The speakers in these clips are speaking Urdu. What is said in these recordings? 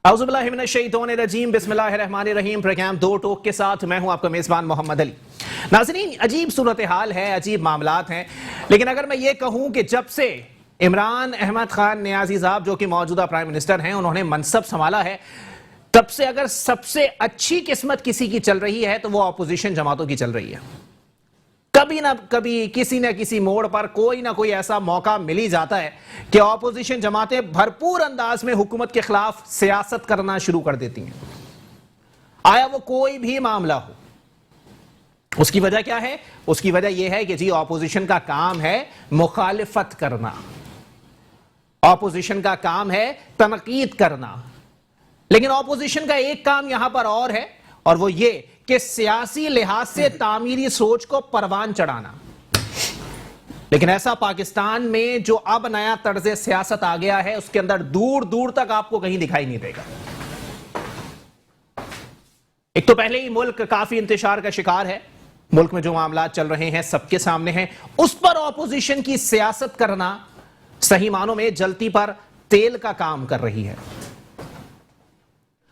اعوذ باللہ من الشیطان الرجیم، بسم اللہ الرحمن الرحیم۔ پروگرام دو ٹوک کے ساتھ میں ہوں آپ کا میزبان محمد علی۔ ناظرین، عجیب صورتحال ہے، عجیب معاملات ہیں، لیکن اگر میں یہ کہوں کہ جب سے عمران احمد خان نیازی صاحب جو کہ موجودہ پرائم منسٹر ہیں انہوں نے منصب سنبھالا ہے، تب سے اگر سب سے اچھی قسمت کسی کی چل رہی ہے تو وہ اپوزیشن جماعتوں کی چل رہی ہے۔ کبھی نہ کبھی کسی نہ کسی موڑ پر کوئی نہ کوئی ایسا موقع مل ہی جاتا ہے کہ اپوزیشن جماعتیں بھرپور انداز میں حکومت کے خلاف سیاست کرنا شروع کر دیتی ہیں، آیا وہ کوئی بھی معاملہ ہو۔ اس کی وجہ کیا ہے؟ اس کی وجہ یہ ہے کہ جی اپوزیشن کا کام ہے مخالفت کرنا، اپوزیشن کا کام ہے تنقید کرنا، لیکن اپوزیشن کا ایک کام یہاں پر اور ہے، اور وہ یہ کہ سیاسی لحاظ سے تعمیری سوچ کو پروان چڑھانا۔ لیکن ایسا پاکستان میں جو اب نیا طرز سیاست آ گیا ہے اس کے اندر دور دور تک آپ کو کہیں دکھائی نہیں دے گا۔ ایک تو پہلے ہی ملک کافی انتشار کا شکار ہے، ملک میں جو معاملات چل رہے ہیں سب کے سامنے ہیں، اس پر اپوزیشن کی سیاست کرنا صحیح معنوں میں جلتی پر تیل کا کام کر رہی ہے۔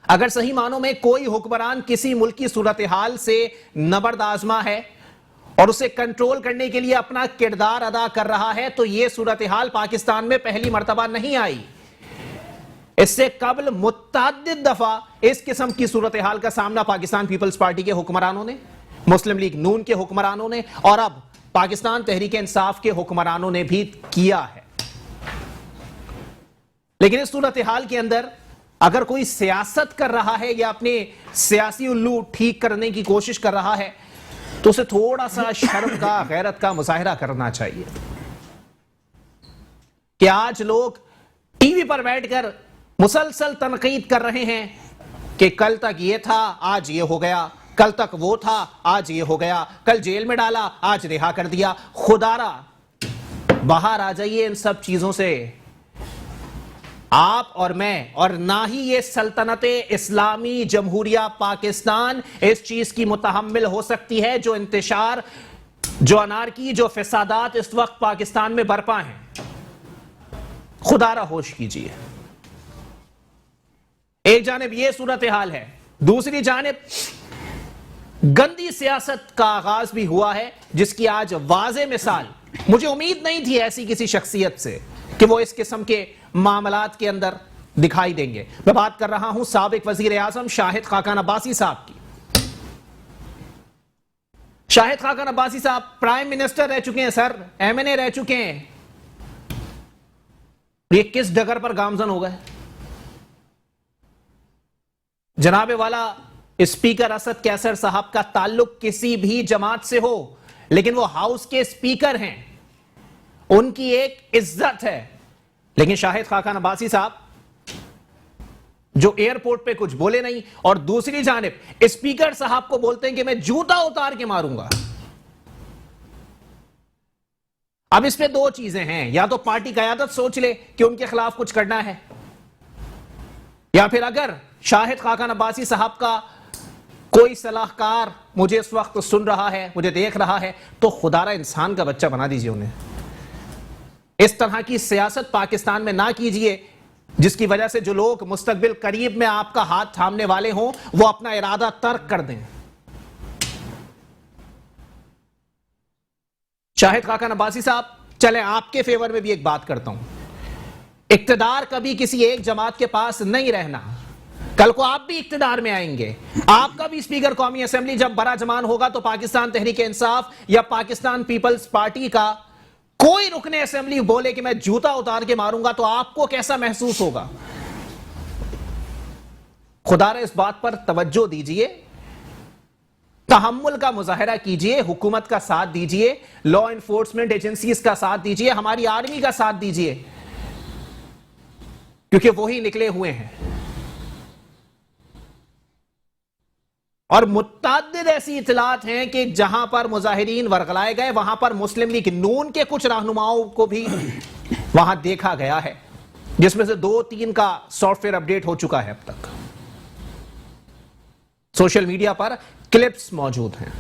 اگر صحیح معنوں میں کوئی حکمران کسی ملک کی صورتحال سے نبرد آزما ہے اور اسے کنٹرول کرنے کے لیے اپنا کردار ادا کر رہا ہے تو یہ صورتحال پاکستان میں پہلی مرتبہ نہیں آئی۔ اس سے قبل متعدد دفعہ اس قسم کی صورتحال کا سامنا پاکستان پیپلز پارٹی کے حکمرانوں نے، مسلم لیگ نون کے حکمرانوں نے اور اب پاکستان تحریک انصاف کے حکمرانوں نے بھی کیا ہے۔ لیکن اس صورتحال کے اندر اگر کوئی سیاست کر رہا ہے یا اپنے سیاسی الو ٹھیک کرنے کی کوشش کر رہا ہے تو اسے تھوڑا سا شرم کا، غیرت کا مظاہرہ کرنا چاہیے کہ آج لوگ ٹی وی پر بیٹھ کر مسلسل تنقید کر رہے ہیں کہ کل تک یہ تھا آج یہ ہو گیا، کل تک وہ تھا آج یہ ہو گیا، کل جیل میں ڈالا آج رہا کر دیا۔ خدارا باہر آ جائیے ان سب چیزوں سے۔ آپ اور میں اور نہ ہی یہ سلطنت اسلامی جمہوریہ پاکستان اس چیز کی متحمل ہو سکتی ہے جو انتشار، جو انارکی، جو فسادات اس وقت پاکستان میں برپا ہیں۔ خدا را ہوش کیجیے۔ ایک جانب یہ صورتحال ہے، دوسری جانب گندی سیاست کا آغاز بھی ہوا ہے جس کی آج واضح مثال مجھے امید نہیں تھی ایسی کسی شخصیت سے کہ وہ اس قسم کے معاملات کے اندر دکھائی دیں گے۔ میں بات کر رہا ہوں سابق وزیر اعظم شاہد خاقان عباسی صاحب کی۔ شاہد خاقان عباسی صاحب پرائم منسٹر رہ چکے ہیں، سر ایم این اے رہ چکے ہیں، یہ کس ڈگر پر گامزن ہو گئے؟ جناب والا اسپیکر اسد کیسر صاحب کا تعلق کسی بھی جماعت سے ہو لیکن وہ ہاؤس کے اسپیکر ہیں، ان کی ایک عزت ہے، لیکن شاہد خاقان عباسی صاحب جو ایئرپورٹ پہ کچھ بولے نہیں اور دوسری جانب اسپیکر صاحب کو بولتے ہیں کہ میں جوتا اتار کے ماروں گا۔ اب اس پہ دو چیزیں ہیں، یا تو پارٹی قیادت سوچ لے کہ ان کے خلاف کچھ کرنا ہے، یا پھر اگر شاہد خاقان عباسی صاحب کا کوئی صلاح کار مجھے اس وقت سن رہا ہے، مجھے دیکھ رہا ہے، تو خدا را انسان کا بچہ بنا دیجئے انہیں۔ اس طرح کی سیاست پاکستان میں نہ کیجئے جس کی وجہ سے جو لوگ مستقبل قریب میں آپ کا ہاتھ تھامنے والے ہوں وہ اپنا ارادہ ترک کر دیں۔ شاہد خاقان عباسی صاحب، چلیں آپ کے فیور میں بھی ایک بات کرتا ہوں، اقتدار کبھی کسی ایک جماعت کے پاس نہیں رہنا، کل کو آپ بھی اقتدار میں آئیں گے، آپ کا بھی اسپیکر قومی اسمبلی جب براجمان ہوگا تو پاکستان تحریک انصاف یا پاکستان پیپلز پارٹی کا کوئی رکن اسمبلی بولے کہ میں جوتا اتار کے ماروں گا تو آپ کو کیسا محسوس ہوگا؟ خدا را اس بات پر توجہ دیجئے، تحمل کا مظاہرہ کیجئے، حکومت کا ساتھ دیجئے، لا انفورسمنٹ ایجنسیز کا ساتھ دیجئے، ہماری آرمی کا ساتھ دیجئے، کیونکہ وہی نکلے ہوئے ہیں۔ اور متعدد ایسی اطلاعات ہیں کہ جہاں پر مظاہرین ورغلائے گئے وہاں پر مسلم لیگ نون کے کچھ رہنماؤں کو بھی وہاں دیکھا گیا ہے، جس میں سے 2-3 کا سافٹ ویئر اپڈیٹ ہو چکا ہے، اب تک سوشل میڈیا پر کلپس موجود ہیں۔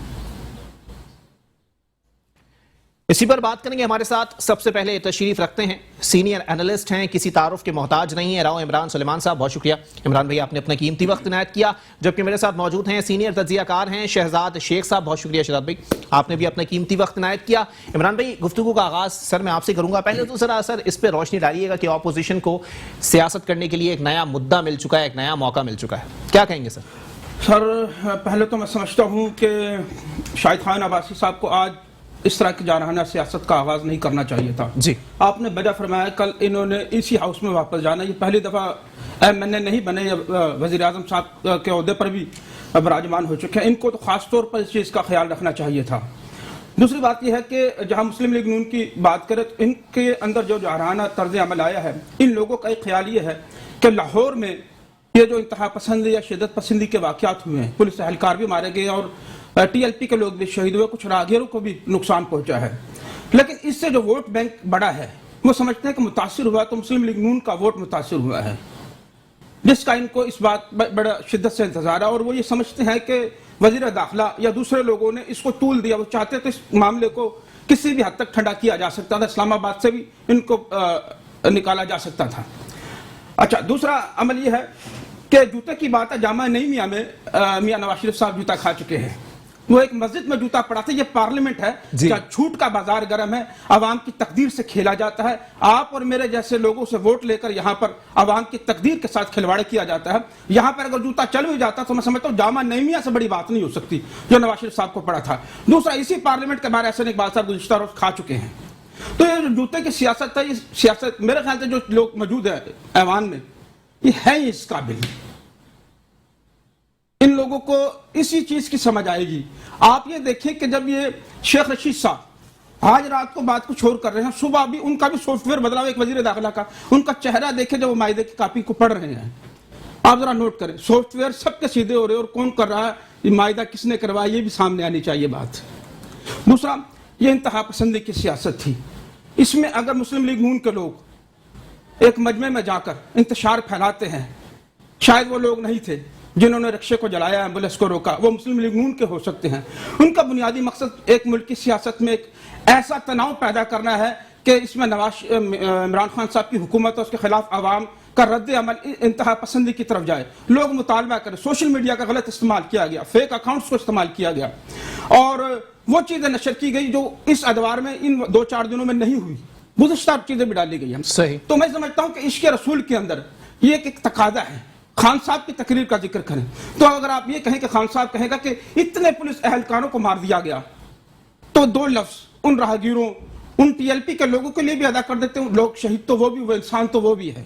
اسی پر بات کریں گے. ہمارے ساتھ سب سے پہلے تشریف رکھتے ہیں سینئر اینالسٹ ہیں, کسی تعارف کے محتاج نہیں ہیں, راؤ عمران سلیمان صاحب. بہت شکریہ عمران بھائی, آپ نے اپنا قیمتی وقت عنایت کیا. جبکہ میرے ساتھ موجود ہیں سینئر تجزیہ کار ہیں شہزاد شیخ صاحب. بہت شکریہ شہزاد بھائی, آپ نے بھی اپنا قیمتی وقت عنایت کیا. عمران بھائی, گفتگو کا آغاز سر میں آپ سے کروں گا. پہلے تو ذرا سر اس پہ روشنی ڈالیے گا کہ اپوزیشن کو سیاست کرنے کے لیے ایک نیا مدعا مل چکا ہے, ایک نیا موقع مل چکا ہے, کیا کہیں گے سر؟ سر پہلے تو میں سمجھتا ہوں کہ شاہد خان عباسی صاحب کو آج اس طرح کی جارحانہ سیاست کا آغاز نہیں کرنا چاہیے تھا. جی, آپ نے بجا فرمایا کل انہوں نے اسی ہاؤس میں واپس جانا. یہ پہلی دفعہ ایم این اے نہیں بنے, وزیر اعظم صاحب کے عہدے پر بھی براجمان ہو چکے ہیں. ان کو تو خاص طور پر اس چیز کا خیال رکھنا چاہیے تھا. دوسری بات یہ ہے کہ جہاں مسلم لیگ نون کی بات کرے تو ان کے اندر جو جارحانہ طرز عمل آیا ہے, ان لوگوں کا ایک خیال یہ ہے کہ لاہور میں یہ جو انتہا پسند یا شدت پسندی کے واقعات ہوئے ہیں, پولیس اہلکار بھی مارے گئے اور ٹی ایل پی کے لوگ بھی شہید ہوئے, کچھ راہگیروں کو بھی نقصان پہنچا ہے, لیکن اس سے جو ووٹ بینک بڑا ہے وہ سمجھتے ہیں کہ متاثر ہوا تو مسلم لیگ نون کا ووٹ متاثر ہوا ہے, جس کا ان کو اس بات بڑا شدت سے انتظار ہے. اور وہ یہ سمجھتے ہیں کہ وزیر داخلہ یا دوسرے لوگوں نے اس کو طول دیا. وہ چاہتے تو اس معاملے کو کسی بھی حد تک ٹھنڈا کیا جا سکتا تھا, اسلام آباد سے بھی ان کو نکالا جا سکتا تھا. اچھا, دوسرا عمل یہ ہے کہ جوتے کی بات ہے. جامعہ نئی میاں میں میاں نواز شریف صاحب جوتا کھا چکے ہیں. وہ ایک مسجد میں جوتا پڑا تھا. یہ پارلیمنٹ ہے جہاں جھوٹ کا بازار گرم ہے, عوام کی تقدیر سے کھیلا جاتا ہے. آپ اور میرے جیسے لوگوں سے ووٹ لے کر یہاں پر عوام کی تقدیر کے ساتھ کھلواڑ کیا جاتا ہے. یہاں پر اگر جوتا چل بھی جاتا تو میں سمجھتا ہوں جامعہ نئی میاں سے بڑی بات نہیں ہو سکتی جو نواز شریف صاحب کو پڑا تھا. دوسرا, اسی پارلیمنٹ کے باہر احسن اقبال صاحب گزشتہ روز کھا چکے ہیں. تو یہ جو جوتے کی سیاست ہے, یہ سیاست میرے خیال سے جو لوگ موجود ہیں ایوان میں یہ ہے اس قابل. ان لوگوں کو اسی چیز کی سمجھ آئے گی. آپ یہ دیکھیں کہ جب یہ شیخ رشید صاحب آج رات کو بات کچھ اور کر رہے ہیں, صبح بھی ان کا بھی سافٹ ویئر بدلا ہوا, ایک وزیر داخلہ کا, ان کا چہرہ دیکھیں جب وہ معاہدے کی کاپی کو پڑھ رہے ہیں. آپ ذرا نوٹ کریں, سافٹ ویئر سب کے سیدھے ہو رہے ہیں, اور کون کر رہا ہے, یہ معاہدہ کس نے کروایا, یہ بھی سامنے آنی چاہیے بات. دوسرا, یہ انتہا پسندی کی سیاست تھی. اس میں اگر مسلم لیگ نون کے لوگ ایک مجمع میں جا کر انتشار پھیلاتے ہیں, شاید وہ لوگ نہیں تھے جنہوں نے رکشے کو جلایا, ایمبولینس کو روکا, وہ مسلم لیگ نون کے ہو سکتے ہیں. ان کا بنیادی مقصد ایک ملک کی سیاست میں ایک ایسا تناؤ پیدا کرنا ہے کہ اس میں عمران خان صاحب کی حکومت اور اس کے خلاف عوام کا رد عمل انتہا پسندی کی طرف جائے. لوگ مطالبہ کریں. سوشل میڈیا کا غلط استعمال کیا گیا, فیک اکاؤنٹس کو استعمال کیا گیا, اور وہ چیزیں نشر کی گئی جو اس ادوار میں ان 2-4 دنوں میں نہیں ہوئی. گزشتہ چیزیں بھی ڈالی گئی. صحیح. تو میں سمجھتا ہوں کہ عشق رسول کے اندر یہ ایک تقاضا ہے. خان صاحب کی تقریر کا ذکر کریں تو اگر آپ یہ کہیں کہ خان صاحب کہے گا کہ اتنے پولیس اہلکاروں کو مار دیا گیا, تو 2 لفظ ان راہگیروں, ان ٹی ایل پی کے لوگوں کے لیے بھی ادا کر دیتے ہیں. لوگ شہید تو وہ بھی, وہ انسان تو وہ بھی ہے.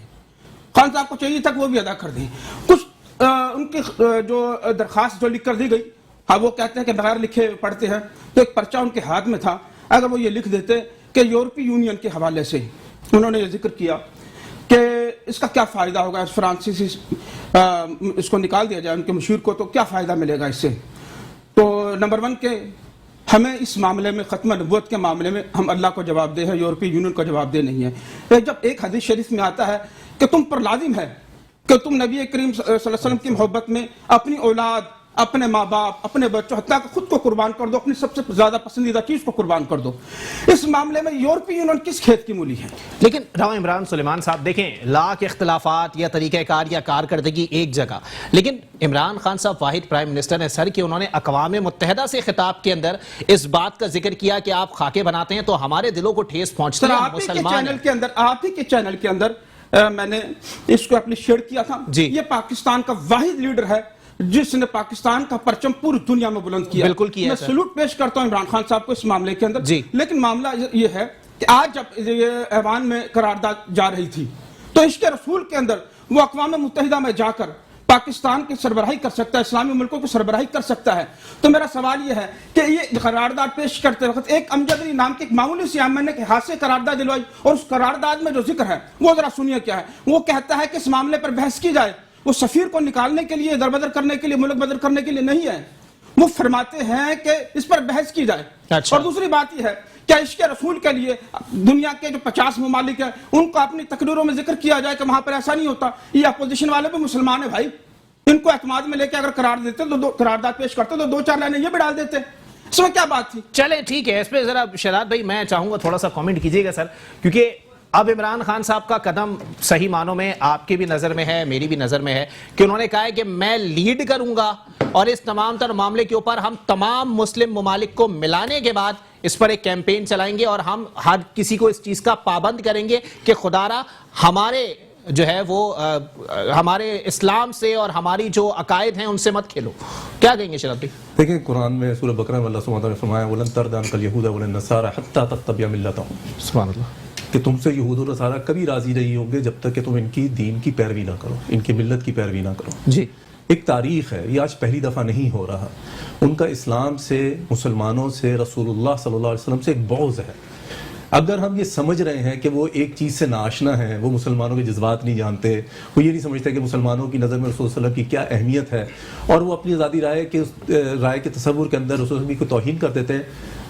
خان صاحب کو چاہیے تھا کہ وہ بھی ادا کر دیں. کچھ ان کی جو درخواست جو لکھ کر دی گئی, ہاں وہ کہتے ہیں کہ بغیر لکھے پڑھتے ہیں, تو ایک پرچہ ان کے ہاتھ میں تھا. اگر وہ یہ لکھ دیتے کہ یورپی یونین کے حوالے سے انہوں نے یہ ذکر کیا کہ اس کا کیا فائدہ ہوگا, فرانسیسی اس کو نکال دیا جائے ان کے مشیر کو, تو کیا فائدہ ملے گا اس سے. تو نمبر 1 کہ ہمیں اس معاملے میں ختم نبوت کے معاملے میں ہم اللہ کو جواب دہ ہے, یورپی یونین کو جواب دہ نہیں ہے. جب ایک حدیث شریف میں آتا ہے کہ تم پر لازم ہے کہ تم نبی کریم صلی اللہ علیہ وسلم کی محبت میں اپنی اولاد, اپنے ماں باپ, اپنے بچوں, حتیٰ کہ خود کو قربان کر دو, اپنی سب سے زیادہ پسندیدہ چیز کو قربان کر دو. اس معاملے میں یورپی یونین کس کھیت کی مولی ہے؟ لیکن راؤ عمران سلیمان صاحب دیکھیں, لاکھ اختلافات یا طریقہ کار یا کارکردگی ایک جگہ, لیکن عمران خان صاحب واحد پرائم منسٹر ہیں سر کہ انہوں نے اقوام متحدہ سے خطاب کے اندر اس بات کا ذکر کیا کہ آپ خاکے بناتے ہیں تو ہمارے دلوں کو ٹھیس پہنچتی ہے. آپ ہی کے چینل کے اندر میں نے اس کو اپنی شیئر کیا تھا. یہ پاکستان کا واحد لیڈر ہے جس نے پاکستان کا پرچم پوری دنیا میں بلند کیا. بالکل کیا. میں سلوٹ پیش کرتا ہوں عمران خان صاحب کو اس معاملے کے اندر. لیکن معاملہ یہ ہے کہ آج جب یہ ایوان میں قرارداد جا رہی تھی تو عشق رسول کے اندر وہ اقوام متحدہ میں جا کر پاکستان کی سربراہی کر سکتا ہے, اسلامی ملکوں کی سربراہی کر سکتا ہے. تو میرا سوال یہ ہے کہ یہ قرارداد پیش کرتے وقت ایک امجد علی نام کی ایک معمولی سی عام نے ہاتھ سے قرارداد دلوائی, اور اس قرارداد میں جو ذکر ہے وہ ذرا سنیے کیا ہے. وہ کہتا ہے کہ اس معاملے پر بحث کی جائے, وہ سفیر کو نکالنے کے لیے, دربدر کرنے کے لیے, ملک بدر کرنے کے لیے نہیں ہے. وہ فرماتے ہیں کہ اس پر بحث کی جائے. اور دوسری بات یہ ہے کہ عشق رسول کے لیے دنیا کے جو 50 ممالک ہیں ان کو اپنی تقریروں میں ذکر کیا جائے کہ وہاں پر ایسا نہیں ہوتا. یہ اپوزیشن والے بھی مسلمان ہیں بھائی, ان کو اعتماد میں لے کے اگر قرار دیتے تو قرارداد پیش کرتے تو 2-4 لائنیں یہ بھی ڈال دیتے. اس میں کیا بات تھی؟ چلیں ٹھیک ہے، اس پہ ذرا شہزاد بھائی میں چاہوں گا تھوڑا سا کامنٹ کیجیے گا سر، کیونکہ اب عمران خان صاحب کا قدم صحیح معنوں میں آپ کی بھی نظر میں ہے، میری بھی نظر میں ہے کہ انہوں نے کہا ہے کہ میں لیڈ کروں گا اور اس تمام تر معاملے کے اوپر ہم تمام مسلم ممالک کو ملانے کے بعد اس پر ایک کیمپین چلائیں گے اور ہم ہر کسی کو اس چیز کا پابند کریں گے کہ خدارا ہمارے جو ہے وہ ہمارے اسلام سے اور ہماری جو عقائد ہیں ان سے مت کھیلو. کیا کہیں گے شرف بھائی؟ دیکھیں قرآن میں سورہ بقرہ میں اللہ سبحانہ وتعالیٰ نے فرمایا وَلَن تَرْضَ عَنْكَ الْيَهُودَ وَلَا النَّصَارَىٰ حَتَّىٰ تَتَّبِعَ مِلَّتَهُمْ، سبحان اللہ، کہ تم سے یہود و نصارہ کبھی راضی نہیں ہوں گے جب تک کہ تم ان کی دین کی پیروی نہ کرو، ان کی ملت کی پیروی نہ کرو. جی ایک تاریخ ہے، یہ آج پہلی دفعہ نہیں ہو رہا. ان کا اسلام سے، مسلمانوں سے، رسول اللہ صلی اللہ علیہ وسلم سے ایک بغض ہے. اگر ہم یہ سمجھ رہے ہیں کہ وہ ایک چیز سے ناآشنا ہیں، وہ مسلمانوں کے جذبات نہیں جانتے، وہ یہ نہیں سمجھتے کہ مسلمانوں کی نظر میں رسول صلی اللہ علیہ وسلم کی کیا اہمیت ہے، اور وہ اپنی آزادی رائے کے تصور کے اندر رسول اللہ کی توہین کر دیتے ہیں،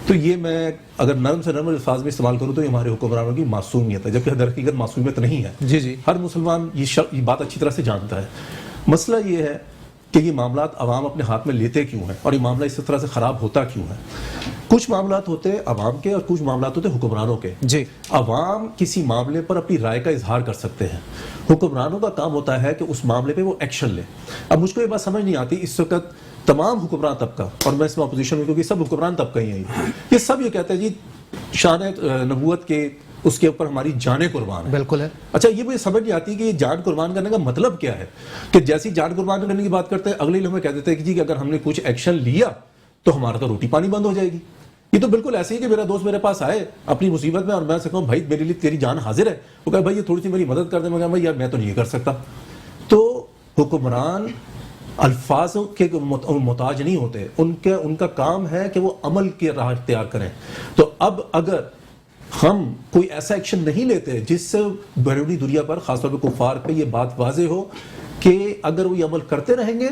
تو یہ میں اگر نرم سے نرم الفاظ میں استعمال کروں تو یہ ہمارے حکمرانوں کی معصومیت ہے، جبکہ در حقیقت معصومیت نہیں ہے. جی جی، ہر مسلمان یہ بات اچھی طرح سے جانتا ہے. مسئلہ یہ ہے کہ یہ معاملات عوام اپنے ہاتھ میں لیتے کیوں ہیں اور یہ معاملہ اس طرح سے خراب ہوتا کیوں ہے. کچھ معاملات ہوتے عوام کے اور کچھ معاملات ہوتے حکمرانوں کے. جی، عوام کسی معاملے پر اپنی رائے کا اظہار کر سکتے ہیں، حکمرانوں کا کام ہوتا ہے کہ اس معاملے پہ وہ ایکشن لے. اب مجھ کو یہ بات سمجھ نہیں آتی اس وقت تمام حکمران طبقہ، اور میں اس میں اپوزیشن میں کیونکہ سب حکمران طبقہ ہی ہیں، یہ سب یہ کہتے ہیں جی شان نبوت کے اس کے اوپر ہماری جانیں قربان ہیں. بالکل ہے. اچھا یہ مجھے سمجھ نہیں آتی کہ یہ جان قربان کرنے کا مطلب کیا ہے، کہ جیسی جان قربان کرنے کی بات کرتے ہیں اگلے لمحے کہہ دیتے ہیں کہ جی کہ اگر ہم نے کچھ ایکشن لیا تو ہمارا تو روٹی پانی بند ہو جائے گی. یہ تو بالکل ایسے ہی کہ میرا دوست میرے پاس آئے اپنی مصیبت میں اور میں سے کہوں بھائی میرے لیے تیری جان حاضر ہے، وہ کہا بھائی یہ تھوڑی سی میری مدد کر دیں. میں کہا بھائی یار میں تو نہیں کر سکتا. تو حکمران الفاظوں کے محتاج نہیں ہوتے، ان کا کام ہے کہ وہ عمل کی راہ اختیار کریں. تو اب اگر ہم کوئی ایسا ایکشن نہیں لیتے جس سے بیرونی دنیا پر خاص طور پہ کفار پہ یہ بات واضح ہو کہ اگر وہ یہ عمل کرتے رہیں گے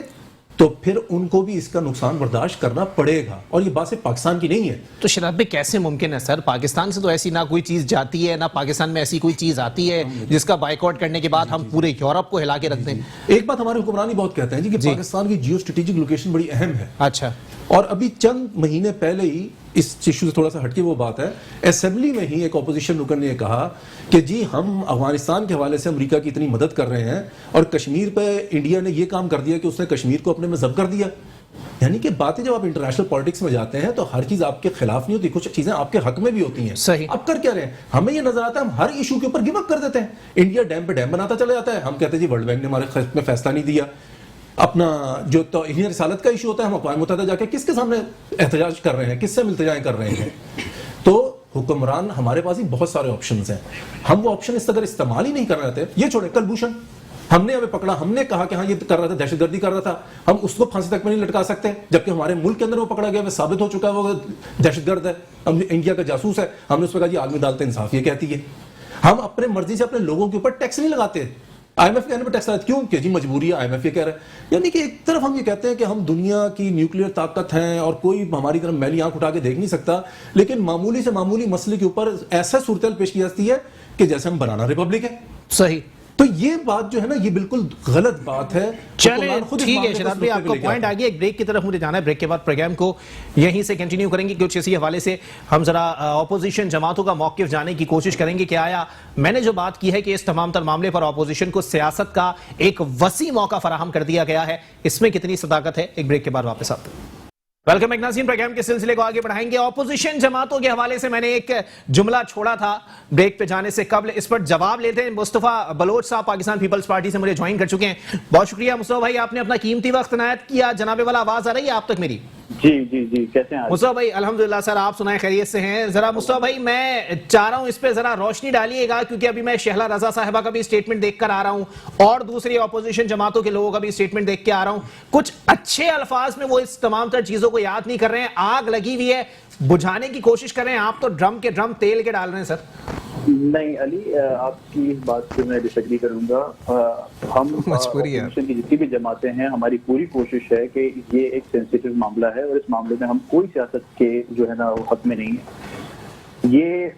تو پھر ان کو بھی اس کا نقصان برداشت کرنا پڑے گا، اور یہ بات صرف پاکستان کی نہیں ہے. تو شراب بھائی کیسے ممکن ہے سر؟ پاکستان سے تو ایسی نہ کوئی چیز جاتی ہے، نہ پاکستان میں ایسی کوئی چیز آتی ہے جس کا بائیکاٹ کرنے کے بعد ہم پورے یورپ کو ہلا کے رکھ دیں. ایک بات ہمارے حکمران ہی بہت کہتے ہیں جی کہ پاکستان کی جیو اسٹریٹجک لوکیشن بڑی اہم ہے. اچھا، اور ابھی چند مہینے پہلے ہی اس ایشو سے تھوڑا سا ہٹ کے وہ بات ہے، اسمبلی میں ہی ایک اپوزیشن رکن نے یہ کہا کہ جی ہم افغانستان کے حوالے سے امریکہ کی اتنی مدد کر رہے ہیں اور کشمیر پہ انڈیا نے یہ کام کر دیا کہ اس نے کشمیر کو اپنے میں ضبط کر دیا. یعنی کہ باتیں جب آپ انٹرنیشنل پالیٹکس میں جاتے ہیں تو ہر چیز آپ کے خلاف نہیں ہوتی، کچھ چیزیں آپ کے حق میں بھی ہوتی ہیں. صحیح. اب کر کیا رہے ہیں؟ ہمیں یہ نظر آتا ہے ہم ہر ایشو کے اوپر گیو اپ کر دیتے ہیں. انڈیا ڈیم پہ ڈیم بناتا چلا جاتا ہے، ہم کہتے ہیں جی ورلڈ بینک نے ہمارے خط میں فیصلہ نہیں دیا. اپنا جو توہین رسالت کا ایشو ہوتا ہے ہم اقوام متحدہ جا کے کس کے سامنے احتجاج کر رہے ہیں، کس سے التجائیں کر رہے ہیں. تو حکمران ہمارے پاس ہی بہت سارے آپشنز ہیں، ہم وہ آپشن اگر استعمال ہی نہیں کر رہے تھے. یہ چھوڑے کلبھوشن ہم نے ہمیں پکڑا، ہم نے کہا کہ ہاں یہ کر رہا تھا، دہشت گردی کر رہا تھا، ہم اس کو پھانسی تک میں نہیں لٹکا سکتے جبکہ ہمارے ملک کے اندر وہ پکڑا گیا، وہ ثابت ہو چکا ہے وہ دہشت گرد ہے، انڈیا کا جاسوس ہے. ہم نے اس پہ کہا جی عالمی عدالت انصاف یہ کہتی ہے. ہم اپنے مرضی سے اپنے لوگوں کے اوپر ٹیکس نہیں لگاتے. آئی ایم ایف کہنے پہ ٹیکس لگاتے کیوں؟ کہ جی مجبوری ہے، آئی ایم ایف یہ کہہ رہا ہے. یعنی کہ ایک طرف ہم یہ کہتے ہیں کہ ہم دنیا کی نیوکلیئر طاقت ہیں اور کوئی ہماری طرف میلی آنکھ اٹھا کے دیکھ نہیں سکتا، لیکن معمولی سے معمولی مسئلے کے اوپر ایسا صورتحال پیش کی جاتی ہے کہ جیسے ہم بنانا ریپبلک ہے. صحیح. تو یہ بات جو ہے نا یہ بالکل غلط بات ہے. چلیں ٹھیک ہے شہزاد بھائی، آپ کا پوائنٹ آ گیا. ایک بریک کی طرف مجھے جانا ہے، بریک کے بعد پروگرام کو یہیں سے کنٹینیو کریں گے. کچھ اسی حوالے سے ہم ذرا اپوزیشن جماعتوں کا موقف جاننے کی کوشش کریں گے کہ آیا میں نے جو بات کی ہے کہ اس تمام تر معاملے پر اپوزیشن کو سیاست کا ایک وسیع موقع فراہم کر دیا گیا ہے، اس میں کتنی صداقت ہے. ایک بریک کے بعد واپس آتے ہیں. ویلکم ایک ناظرین، پروگرام کے سلسلے کو آگے بڑھائیں گے. اپوزیشن جماعتوں کے حوالے سے میں نے ایک جملہ چھوڑا تھا بریک پہ جانے سے قبل، اس پر جواب لیتے ہیں. مصطفیٰ بلوچ صاحب پاکستان پیپلز پارٹی سے مجھے جوائن کر چکے ہیں. بہت شکریہ مصطفیٰ بھائی، آپ نے اپنا قیمتی وقت عنایت کیا. جناب والا آواز آ رہی ہے آپ تک میری؟ جی جی جی، کیسے ہیں مصطفیٰ بھائی؟ الحمدللہ سر، آپ سنائیں خیریت سے ہیں؟ ذرا مصطفیٰ بھائی میں چاہ رہا ہوں اس پہ ذرا روشنی ڈالیے گا، کیونکہ ابھی میں شہلا رضا صاحبہ کا بھی اسٹیٹمنٹ دیکھ کر آ رہا ہوں اور دوسری اپوزیشن جماعتوں کے لوگوں کا بھی اسٹیٹمنٹ دیکھ کے آ رہا ہوں. کچھ اچھے الفاظ میں وہ اس تمام تر چیزوں کو یاد نہیں کر رہے ہیں. آگ لگی ہوئی ہے، بجھانے کی کوشش کر رہے ہیں، آپ تو ڈرم کے ڈرم تیل کے ڈال رہے ہیں سر. نہیں علی، آپ کی اس بات سے میں ڈس ایگری کروں گا. ہم اپوزیشن کی جتنی بھی جماعتیں ہیں، ہماری پوری کوشش ہے کہ یہ ایک سینسیٹیو معاملہ ہے اور اس معاملے میں ہم کوئی سیاست کے جو ہے نا وہ حق میں نہیں ہے. یہ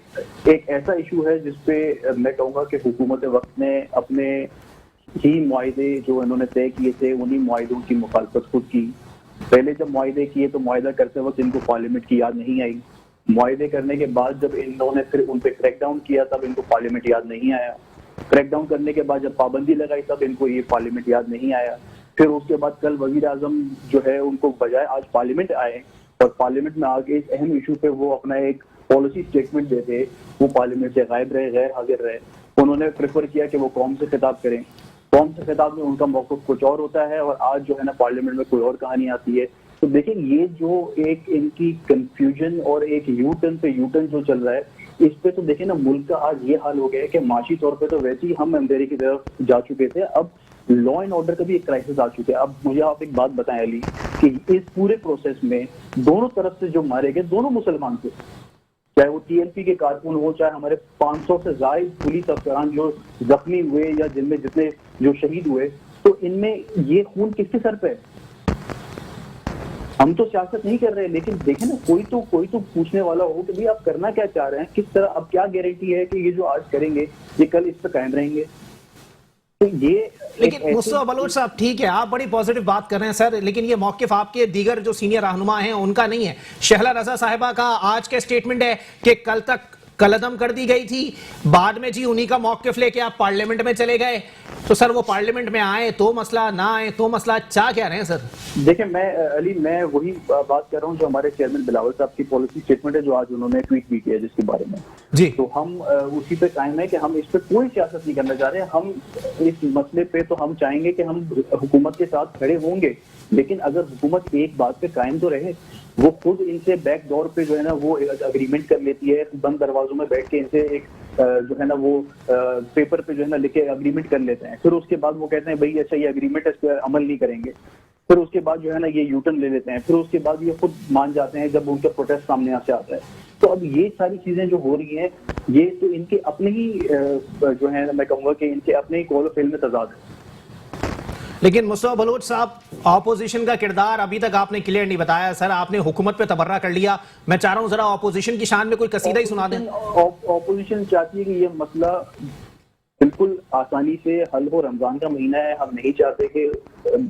ایک ایسا ایشو ہے جس پہ میں کہوں گا کہ حکومت وقت نے اپنے ہی معاہدے جو انہوں نے طے کیے تھے انہی معاہدوں کی مخالفت خود کی. پہلے جب معاہدے کیے تو معاہدہ کرتے وقت ان کو پارلیمنٹ کی یاد نہیں آئی. معاہدے کرنے کے بعد جب انہوں نے پھر ان پہ کریک ڈاؤن کیا تب ان کو پارلیمنٹ یاد نہیں آیا. کریک ڈاؤن کرنے کے بعد جب پابندی لگائی تب ان کو یہ پارلیمنٹ یاد نہیں آیا. پھر اس کے بعد کل وزیر اعظم جو ہے ان کو بجائے آج پارلیمنٹ آئے اور پارلیمنٹ میں آگے اس اہم ایشو پہ وہ اپنا ایک پالیسی اسٹیٹمنٹ دیتے, وہ پارلیمنٹ سے غائب رہے, غیر حاضر رہے. انہوں نے پریفر کیا کہ وہ قوم سے خطاب کریں. قوم سے خطاب میں ان کا موقف کچھ اور ہوتا ہے اور آج جو ہے نا پارلیمنٹ میں کوئی اور کہانی آتی ہے. تو دیکھیں یہ جو ایک ان کی کنفیوژن اور ایک یو ٹرن پہ یو ٹرن جو چل رہا ہے, اس پہ تو دیکھیں نا ملک کا آج یہ حال ہو گیا ہے کہ معاشی طور پہ تو ویسے ہی ہم اندھیرے کی طرف جا چکے تھے, اب لا اینڈ آرڈر کا بھی ایک کرائسس آ چکا ہے. اب مجھے آپ ایک بات بتائیں علی کہ اس پورے پروسیس میں دونوں طرف سے جو مارے گئے دونوں مسلمان تھے, چاہے وہ ٹی ایل پی کے کارکن ہو, چاہے ہمارے 500 سے زائد پولیس افسران جو زخمی ہوئے یا جن میں جتنے جو شہید ہوئے, تو ان میں یہ خون کس کے سر پہ ہے؟ ہم تو سیاست نہیں کر رہے, لیکن دیکھیں نا کوئی تو پوچھنے والا ہو کہ آپ کرنا کیا چاہ رہے ہیں, کس طرح, اب کیا گارنٹی ہے کہ یہ جو آج کریں گے یہ کل اس پہ قائم رہیں گے. لیکن مصطفیٰ بلوچ صاحب ٹھیک ہے آپ بڑی پازیٹیو بات کر رہے ہیں سر, لیکن یہ موقف آپ کے دیگر جو سینئر رہنما ہیں ان کا نہیں ہے. شہلا رضا صاحبہ کا آج کا سٹیٹمنٹ ہے کہ کل تک قلعدم کر دی گئی تھی, بعد میں جی انہی کا موقف لے کے آپ پارلیمنٹ میں چلے گئے. تو سر وہ پارلیمنٹ میں آئے تو مسئلہ, نہ آئے تو مسئلہ, چاہ کیا رہے ہیں سر؟ دیکھیں میں وہی بات کر رہا ہوں جو ہمارے چیئرمین بلاول صاحب کی پالیسی سٹیٹمنٹ ہے جو آج انہوں نے ٹویٹ بھی کیا جس کے بارے میں جی, تو ہم اسی پہ قائم ہے کہ ہم اس پہ کوئی سیاست نہیں کرنا چاہ رہے. ہم اس مسئلے پہ تو ہم چاہیں گے کہ ہم حکومت کے ساتھ کھڑے ہوں گے, لیکن اگر حکومت ایک بات پہ قائم تو رہے, وہ خود ان سے بیک ڈور پہ جو ہے نا وہ اگریمنٹ کر لیتی ہے, بند دروازوں میں بیٹھ کے ان سے ایک جو ہے نا وہ پیپر پہ جو ہے نا لکھ کے اگریمنٹ کر لیتے ہیں. پھر اس کے بعد وہ کہتے ہیں بھائی اچھا یہ اگریمنٹ ہے, اس پہ عمل نہیں کریں گے. پھر اس کے بعد جو ہے نا یہ یو ٹرن لے لیتے ہیں. پھر اس کے بعد یہ خود مان جاتے ہیں جب ان کا پروٹیسٹ سامنے سے آتا ہے. تو اب یہ ساری چیزیں جو ہو رہی ہیں یہ تو ان کے اپنے ہی جو ہے میں کہوں گا کہ ان کے اپنے ہی قول و فعل میں تضاد ہے. لیکن مصطفیٰ بلوچ صاحب اپوزیشن کا کردار ابھی تک آپ نے کلیئر نہیں بتایا سر. آپ نے حکومت پہ تبرہ کر لیا, میں چاہ رہا ہوں ذرا اپوزیشن کی شان میں کوئی قصیدہ ہی سنا دیں. اپوزیشن چاہتی ہے کہ یہ مسئلہ بالکل آسانی سے حل ہو. رمضان کا مہینہ ہے, ہم نہیں چاہتے کہ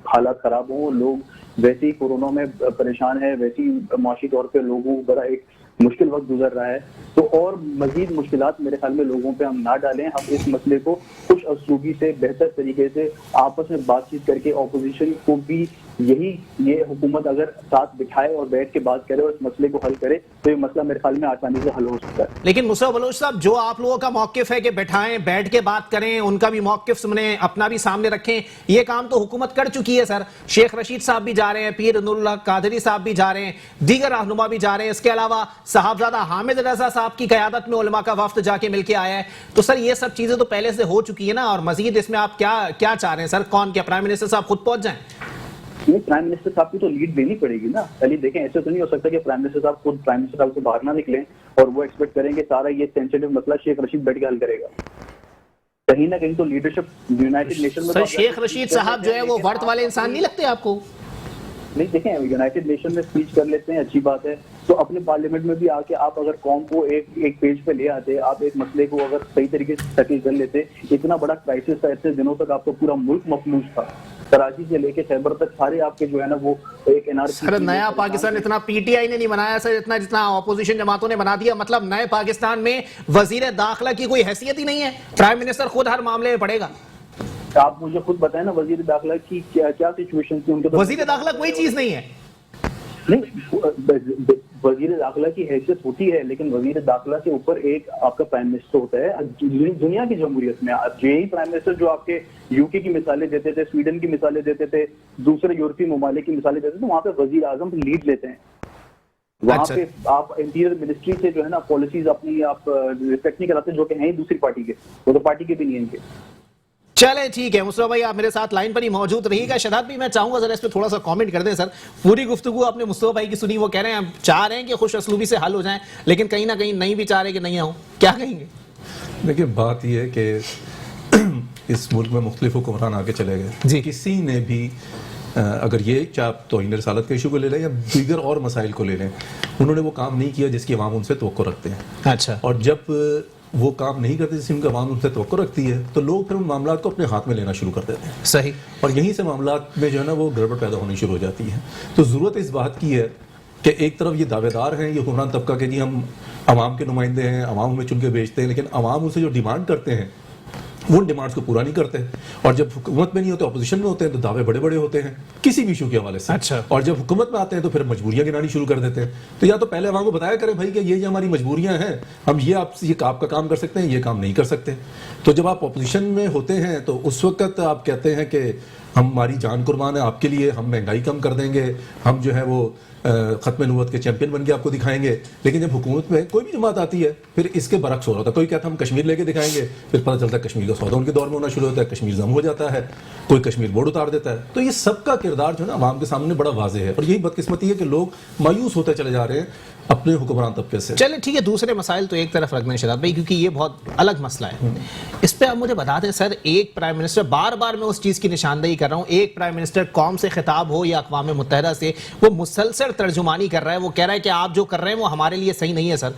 حالات خراب ہوں. لوگ ویسے ہی کورونا میں پریشان ہے, ویسے ہی معاشی طور پہ لوگوں بڑا ایک مشکل وقت گزر رہا ہے. تو اور مزید مشکلات میرے خیال میں لوگوں پہ ہم نہ ڈالیں. ہم اس مسئلے کو خوش اسلوبی سے بہتر طریقے سے آپس میں بات چیت کر کے اپوزیشن کو بھی یہ حکومت اگر ساتھ بٹھائے اور بیٹھ کے بات کرے اور اس مسئلے کو حل کرے تو یہ مسئلہ میرے خیال میں آسانی سے حل ہو سکتا ہے. لیکن مصطفیٰ بلوچ صاحب جو آپ لوگوں کا موقف ہے کہ بٹھائیں, بیٹھ کے بات کریں, ان کا بھی موقف سنیں, اپنا بھی سامنے رکھیں, یہ کام تو حکومت کر چکی ہے سر. شیخ رشید صاحب بھی جا رہے ہیں, پیر نور اللہ قادری صاحب بھی جا رہے ہیں, دیگر رہنما بھی جا رہے ہیں. اس کے علاوہ صاحبزادہ حامد رضا صاحب کی قیادت میں علماء کا وفد جا کے مل کے آیا ہے. تو سر یہ سب چیزیں تو پہلے سے ہو چکی ہے نا, اور مزید اس میں آپ کیا چاہ رہے ہیں سر؟ کون کیا پرائم منسٹر صاحب خود پہنچ جائیں؟ پرائم منسٹر صاحب کی تو لیڈ دینی پڑے گی نا. علی دیکھیں ایسے تو نہیں ہو سکتا کہ پرائم منسٹر صاحب خود پرائم منسٹر صاحب سے باہر نہ نکلیں اور وہ ایکسپیکٹ کریں کہ سارا یہ سینسیٹیو مسئلہ شیخ رشید بیٹھ کے حل کرے گا. کہیں نہ کہیں تو لیڈرشپ یونائٹڈ نیشن میں. سر شیخ رشید صاحب جو ہے وہ ورت والے انسان نہیں لگتے آپ کو؟ نہیں دیکھیں یونائٹڈ نیشن میں اسپیچ کر لیتے ہیں, اچھی بات ہے. تو اپنے پارلیمنٹ میں بھی آ کے آپ اگر قوم کو ایک پیج پہ لے آتے, آپ ایک مسئلے کو اگر صحیح طریقے سے سیٹل کر لیتے. اتنا بڑا کرائسس تھا, اتنے دنوں تک آپ کا پورا ملک مفلوج تھا, کراچی سے لے کے خیبر تک سارے آپ کے جو ہے نا وہ ایک سر نیا پاکستان اتنا پی ٹی آئی نے نہیں بنایا سر, جتنا اپوزیشن جماعتوں نے بنا دیا. مطلب نئے پاکستان میں وزیر داخلہ کی کوئی حیثیت ہی نہیں ہے, پرائم منسٹر خود ہر معاملے میں پڑے گا. آپ مجھے خود بتائیں نا وزیر داخلہ کی کیا سچویشن تھی ان کے. وزیر داخلہ کوئی چیز نہیں ہے. نہیں, وزیر داخلہ کی حیثیت ہوتی ہے, لیکن وزیر داخلہ کے اوپر ایک آپ کا پرائم منسٹر ہوتا ہے. دنیا کی جمہوریت میں یہی پرائم منسٹر جو آپ کے یو کے کی مثالیں دیتے تھے, سویڈن کی مثالیں دیتے تھے, دوسرے یورپی ممالک کی مثالیں دیتے تھے, تو وہاں پہ وزیر اعظم لیڈ لیتے ہیں. وہاں پہ آپ انٹیریئر منسٹری سے جو ہے نا پالیسیز اپنی آپ ریسپیکٹ نہیں کراتے, جو کہ ہیں دوسری پارٹی کے, وہ تو پارٹی کے بھی نہیں ہیں ان کے. چلے ٹھیک ہے مصطفیٰ بھائی, آپ میرے ساتھ لائن پر ہی موجود رہیے گا. شہزاد بھی میں چاہوں گا ذرا اس پہ تھوڑا سا کامنٹ کر دیں سر. پوری گفتگو آپ نے مصطفیٰ بھائی کی سنی, وہ کہہ رہے ہیں ہم چاہ رہے ہیں کہ خوش اسلوبی سے حل ہو جائیں, لیکن کہیں نہ کہیں نہیں بھی چاہ رہے کہ نہیں آؤں. کیا کہیں گے؟ دیکھیے بات یہ ہے کہ اس ملک میں مختلف حکمران آگے چلے گئے جی, کسی نے بھی اگر یہ چاہے توہین رسالت کے ایشو کو لے لیں یا دیگر اور مسائل کو لے لیں, انہوں نے وہ کام نہیں کیا جس کی عوام ان سے توقع رکھتے ہیں. اچھا, اور جب وہ کام نہیں کرتے جس ان کا عوام ان سے توقع رکھتی ہے تو لوگ پھر ان معاملات کو اپنے ہاتھ میں لینا شروع کر دیتے ہیں. صحیح. اور یہیں سے معاملات میں جو ہے نا وہ گڑبڑ پیدا ہونی شروع ہو جاتی ہے. تو ضرورت اس بات کی ہے کہ ایک طرف یہ دعوے دار ہیں یہ حکمران طبقہ کہ جی ہم عوام کے نمائندے ہیں, عوام ہمیں چن کے بھیجتے ہیں, لیکن عوام ان سے جو ڈیمانڈ کرتے ہیں وہ ان ڈیمانڈز کو پورا نہیں کرتے, اور جب حکومت میں نہیں ہوتے اپوزیشن میں ہوتے ہیں تو دعوے بڑے بڑے ہوتے ہیں کسی بھی ایشو کے حوالے سے. اچھا. اور جب حکومت میں آتے ہیں تو پھر مجبوریاں گنانی شروع کر دیتے ہیں. تو یا تو پہلے عوام کو بتایا کریں بھائی کہ یہ ہماری مجبوریاں ہیں, ہم یہ آپ کا کام کر سکتے ہیں, یہ کام نہیں کر سکتے. تو جب آپ اپوزیشن میں ہوتے ہیں تو اس وقت آپ کہتے ہیں کہ ہماری جان قربان ہے آپ کے لیے, ہم مہنگائی کم کر دیں گے, ہم جو ہے وہ ختم نبوت کے چیمپئن بن کے آپ کو دکھائیں گے. لیکن جب حکومت میں کوئی بھی جماعت آتی ہے پھر اس کے برعکس ہو رہا تھا. کوئی کہتا ہے ہم کشمیر لے کے دکھائیں گے, پھر پتہ چلتا ہے کشمیر کا سودا ان کے دور میں ہونا شروع ہوتا ہے, کشمیر ضم ہو جاتا ہے, کوئی کشمیر بورڈ اتار دیتا ہے. تو یہ سب کا کردار جو ہے نا عوام کے سامنے بڑا واضح ہے, اور یہی بدقسمتی ہے کہ لوگ مایوس ہوتے چلے جا رہے ہیں اپنے حکمران طبقے سے. چلے ٹھیک ہے, دوسرے مسائل تو ایک طرف رکھ دیں شہزاد بھائی, کیونکہ یہ بہت الگ مسئلہ ہے. اس پہ آپ مجھے بتا دیں سر, ایک پرائم منسٹر, بار بار میں اس چیز کی نشاندہی کر رہا ہوں, ایک پرائم منسٹر قوم سے خطاب ہو یا اقوام متحدہ سے, وہ مسلسل ترجمانی کر رہا ہے, وہ کہہ رہا ہے کہ آپ جو کر رہے ہیں وہ ہمارے لیے صحیح نہیں ہے سر.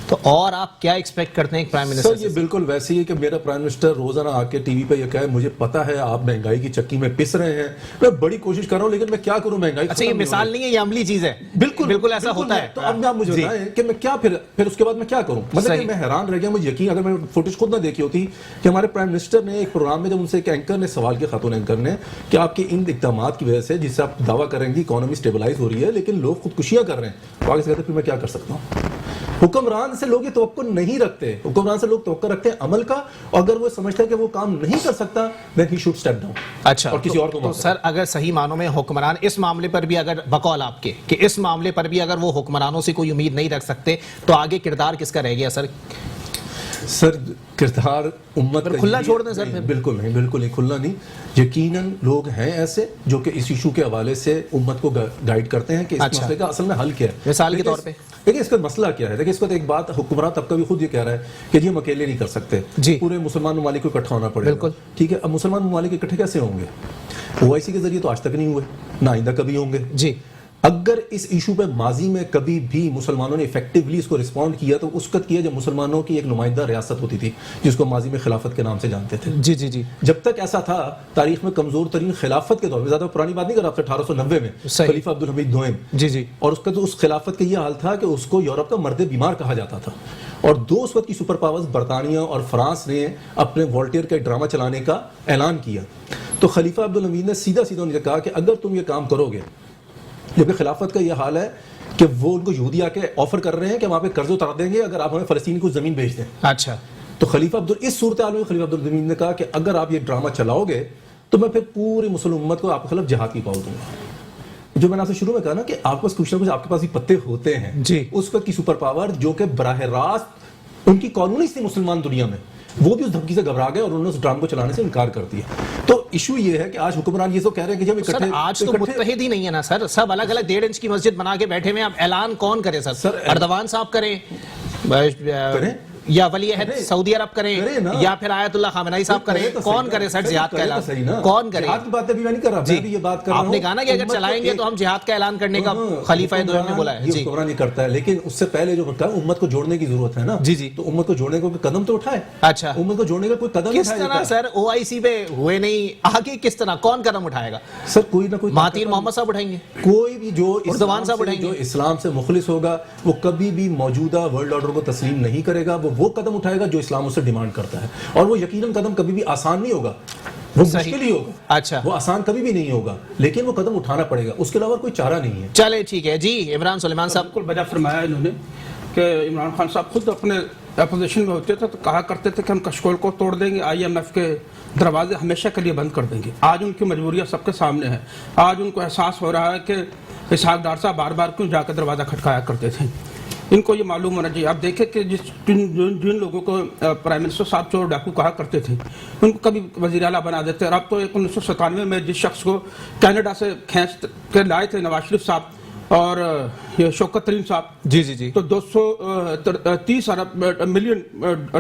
تو اور آپ کیا ایکسپیکٹ کرتے ہیں ایک پرائم منسٹر سے؟ سر یہ بالکل ویسے ہی ہے کہ میرا پرائم منسٹر روزانہ آ کے ٹی وی پہ یہ کہے مجھے پتا ہے آپ مہنگائی کی چکی میں پس رہے ہیں, میں بڑی کوشش کر رہا ہوں لیکن میں کیا کروں, مہنگائی. اچھا, یہ مثال نہیں ہے, یہ عملی چیز ہے. بالکل بالکل ایسا ہوتا ہے. تو اب آپ مجھے بتائیں کہ میں کیا پھر اس کے بعد میں کیا کروں. مطلب کہ میں حیران رہ گیا, مجھے یقین, اگر میں فوٹیج خود نہ دیکھی ہوتی کہ ہمارے پرائم منسٹر نے ایک پروگرام میں جب ان سے ایک اینکر نے سوال کیا, خاتون اینکر نے, کہ آپ کے ان اقدامات کی وجہ سے جس سے آپ دعویٰ کریں گی اکانومی اسٹیبلائز ہو رہی ہے لیکن لوگ خودکشیاں کر رہے ہیں, تو آگے سے کہتے ہیں پھر میں کیا کر سکتا ہوں. حکمران سے لوگ یہ توقع نہیں رکھتے, حکمران سے لوگ توقع رکھتے ہیں عمل کا, اور اگر وہ سمجھتا ہے کہ وہ کام نہیں کر سکتا then he should step down. اچھا, اور کسی اور کو. تو سر اگر صحیح معنوں میں حکمران اس معاملے پر بھی, اگر بقول آپ کے کہ اس معاملے پر بھی اگر وہ حکمرانوں سے کوئی امید نہیں رکھ سکتے, تو آگے کردار کس کا رہ گیا سر؟ سر کردار امت کا کھلا چھوڑ دیں سر. بالکل نہیں کھلا نہیں. یقیناً لوگ ہیں ایسے جو کہ اس ایشو کے حوالے سے امت کو گائیڈ کرتے ہیں کہ اس مسئلے کا اصل میں حل کیا ہے. مثال کے طور پہ دیکھیں اس کا مسئلہ کیا ہے. دیکھیں اس وقت ایک بات حکمران طبقہ بھی خود یہ کہہ رہا ہے کہ جی ہم اکیلے نہیں کر سکتے, پورے مسلمان ممالک کو اکٹھا ہونا پڑے گا. ٹھیک ہے, اب مسلمان ممالک اکٹھے کیسے ہوں گے؟ OIC کے ذریعے تو آج تک نہیں ہوئے, نہ آئندہ کبھی ہوں گے. جی, اگر اس ایشو پہ ماضی میں کبھی بھی مسلمانوں نے ایفیکٹولی اس کو رسپونڈ کیا تو اس وقت کیا جب مسلمانوں کی ایک نمائندہ ریاست ہوتی تھی جس کو ماضی میں خلافت کے نام سے جانتے تھے. جی جی جی, جب تک ایسا تھا تاریخ میں کمزور ترین خلافت کے دور میں, زیادہ پرانی بات نہیں کر رہا, 1890 میں خلیفہ عبدالحمید دوئم. جی جی, اور اس کا تو اس خلافت کا یہ حال تھا کہ اس کو یورپ کا مرد بیمار کہا جاتا تھا, اور دو اس وقت کی سپر پاورز برطانیہ اور فرانس نے اپنے وولٹیئر کا ڈرامہ چلانے کا اعلان کیا. تو خلیفہ عبدالحمید نے سیدھا انہیں کہا کہ اگر تم یہ کام کرو گے, جبکہ خلافت کا یہ حال ہے کہ وہ ان کو یہودی آ کے آفر کر رہے ہیں کہ وہاں پہ قرض اتار دیں گے اگر آپ ہمیں فلسطین کو زمین بھیج دیں. اچھا, تو اس صورتحال میں خلیفہ عبدالحمید نے کہا کہ اگر آپ یہ ڈرامہ چلاؤ گے تو میں پھر پوری مسلم امت کو آپ کے خلاف جہاد کی پاؤ دوں گا. جو میں نے آپ سے شروع میں کہا نا کہ آپ پاس کچھ نہ کچھ آپ کے پاس بھی پتے ہوتے ہیں. جی, اس وقت کی سپر پاور جو کہ براہ راست ان کی کالونیز تھی مسلمان دنیا میں, وہ بھی اس دھمکی سے گھبرا گئے اور انہوں نے اس ڈرامے کو چلانے سے انکار کر دیا. تو ایشو یہ ہے کہ آج حکمران یہ تو کہہ رہے ہیں کہ جب سر آج تو متحد ہی نہیں ہے نا سر, سب الگ الگ 1.5 انچ کی مسجد بنا کے بیٹھے ہوئے ہیں. اب اعلان کون کرے سر؟ اردوان صاحب کریں یا ولی عہد سعودی عرب کریں یا پھر آیت اللہ خامنہی صاحب کریں, کون کرے سر جہاد کا اعلان؟ کون کرے؟ جہاد کی بات ابھی میں نہیں کر رہا, میں بھی یہ بات کر رہا ہوں. آپ نے کہا نا کہ اگر چلائیں گے تو ہم جہاد کا اعلان کرنے کا خلیفہ دوئم نے بولا ہے. یہ حکمران نہیں کرتا ہے, لیکن اس سے پہلے جو امت کو جوڑنے کی ضرورت ہے نا. جی جی, تو امت کو جوڑنے کا کوئی قدم تو اٹھائے. اچھا, امت کو جوڑنے کا کوئی قدم کس طرح سر؟ OIC پہ ہوئے نہیں, آگے کس طرح کون قدم اٹھائے گا سر؟ کوئی نہ کوئی مہاتیر محمد صاحب اٹھائیں گے, کوئی بھی جو اردوان صاحب اٹھائیں گے. جو اسلام سے مخلص ہوگا وہ کبھی بھی موجودہ ورلڈ آرڈر کو تسلیم نہیں کرے گا. وہ قدم اٹھائے گا جو اسلام اس سے ڈیمانڈ کرتا ہے, اور وہ یقیناً قدم کبھی بھی آسان نہیں ہوگا, وہ مشکل ہی ہوگا. اچھا, وہ آسان کبھی بھی نہیں ہوگا, لیکن وہ قدم اٹھانا پڑے گا, اس کے علاوہ کوئی چارہ نہیں ہے. چلے ٹھیک ہے. جی عمران سلیمان صاحب. بالکل بجا فرمایا انہوں نے کہ عمران خان صاحب خود اپنے اپوزیشن میں ہوتے تھے تو کہا کرتے تھے کہ ہم کشکول کو توڑ دیں گے, IMF کے دروازے ہمیشہ کے لیے بند کر دیں گے. آج ان کی مجبوریاں سب کے سامنے ہیں. آج ان کو احساس ہو رہا ہے کہ اسحاق ڈار صاحب بار بار کیوں جا کے دروازہ کھٹکایا کرتے تھے. ان کو یہ معلوم ہونا چاہیے. آپ دیکھیں کہ جن لوگوں کو پرائم منسٹر صاحب چور ڈاکو کہا کرتے تھے ان کو کبھی وزیر اعلیٰ بنا دیتے. اور اب تو 1997 میں جس شخص کو کینیڈا سے کھینچ کے لائے تھے نواز شریف صاحب, اور یہ شوکت ترین صاحب جی جی جی تو 230 ملین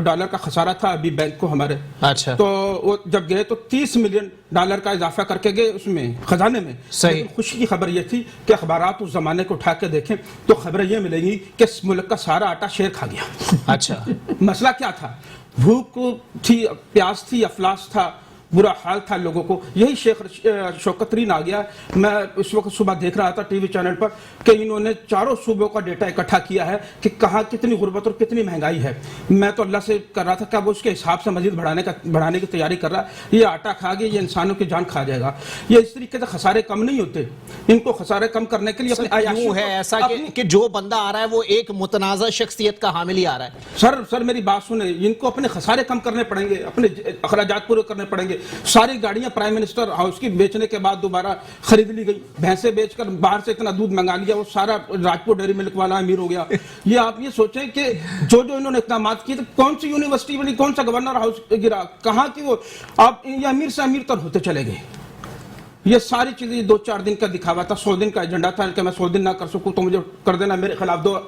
ڈالر کا خسارہ تھا ابھی بینک کو ہمارے. اچھا تو وہ جب گئے تو 30 ملین ڈالر کا اضافہ کر کے گئے اس میں خزانے میں. صحیح. لیکن خوشی کی خبر یہ تھی کہ اخبارات اس زمانے کو اٹھا کے دیکھیں تو خبریں یہ ملیں گی کہ اس ملک کا سارا آٹا شیر کھا گیا. اچھا مسئلہ کیا تھا؟ بھوک تھی، پیاس تھی، افلاس تھا، برا حال تھا لوگوں کو. یہی شوکت ترین آ گیا. میں اس وقت صبح دیکھ رہا تھا ٹی وی چینل پر کہ انہوں نے چاروں صوبوں کا ڈیٹا اکٹھا کیا ہے کہ کہاں کتنی غربت اور کتنی مہنگائی ہے. میں تو اللہ سے کر رہا تھا کہ وہ اس کے حساب سے مزید بڑھانے کی تیاری کر رہا ہے. یہ آٹا کھا گیا، یہ انسانوں کی جان کھا جائے گا. یہ اس طریقے سے خسارے کم نہیں ہوتے. ان کو خسارے کم کرنے کے لیے کیوں ہے ایسا کہ جو بندہ آ رہا ہے وہ ایک متنازع شخصیت کا حامل ہی آ رہا ہے؟ سر میری بات سنیں. ان کو اپنے خسارے کم کرنے پڑیں گے، اپنے اخراجات پورے کرنے پڑیں گے. ساری گاڑیاں پرائم منسٹر ہاؤس کی بیچنے کے بعد دوبارہ خرید لی گئی. بھینسیں بیچ کر باہر سے اتنا دودھ منگا لیا، وہ سارا راجپور ڈیری ملک والا امیر ہو گیا. یہ آپ یہ سوچیں کہ جو انہوں نے اقدامات کیے، کون سی یونیورسٹی بنی، کون سا گورنر ہاؤس گرا، کہاں کی وہ آپ یہ امیر سے امیر تر ہوتے چلے گئے. یہ ساری چیزیں 2-4 دن کا دکھاوا تھا. 100 دن کا ایجنڈا تھا کہ میں 100 دن نہ کر سکوں تو مجھے کر دینا. میرے خلاف دو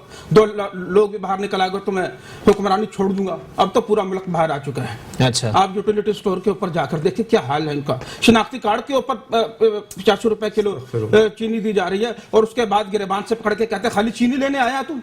لوگ بھی باہر نکل آئے گا تو میں حکمرانی چھوڑ دوں گا. اب تو پورا ملک باہر آ چکا ہے. اچھا آپ یوٹیلیٹی اسٹور کے اوپر جا کر دیکھیں کیا حال ہے ان کا. شناختی کارڈ کے اوپر 85 روپے کلو چینی دی جا رہی ہے اور اس کے بعد گریبان سے پکڑ کے کہتے ہیں خالی چینی لینے آیا تو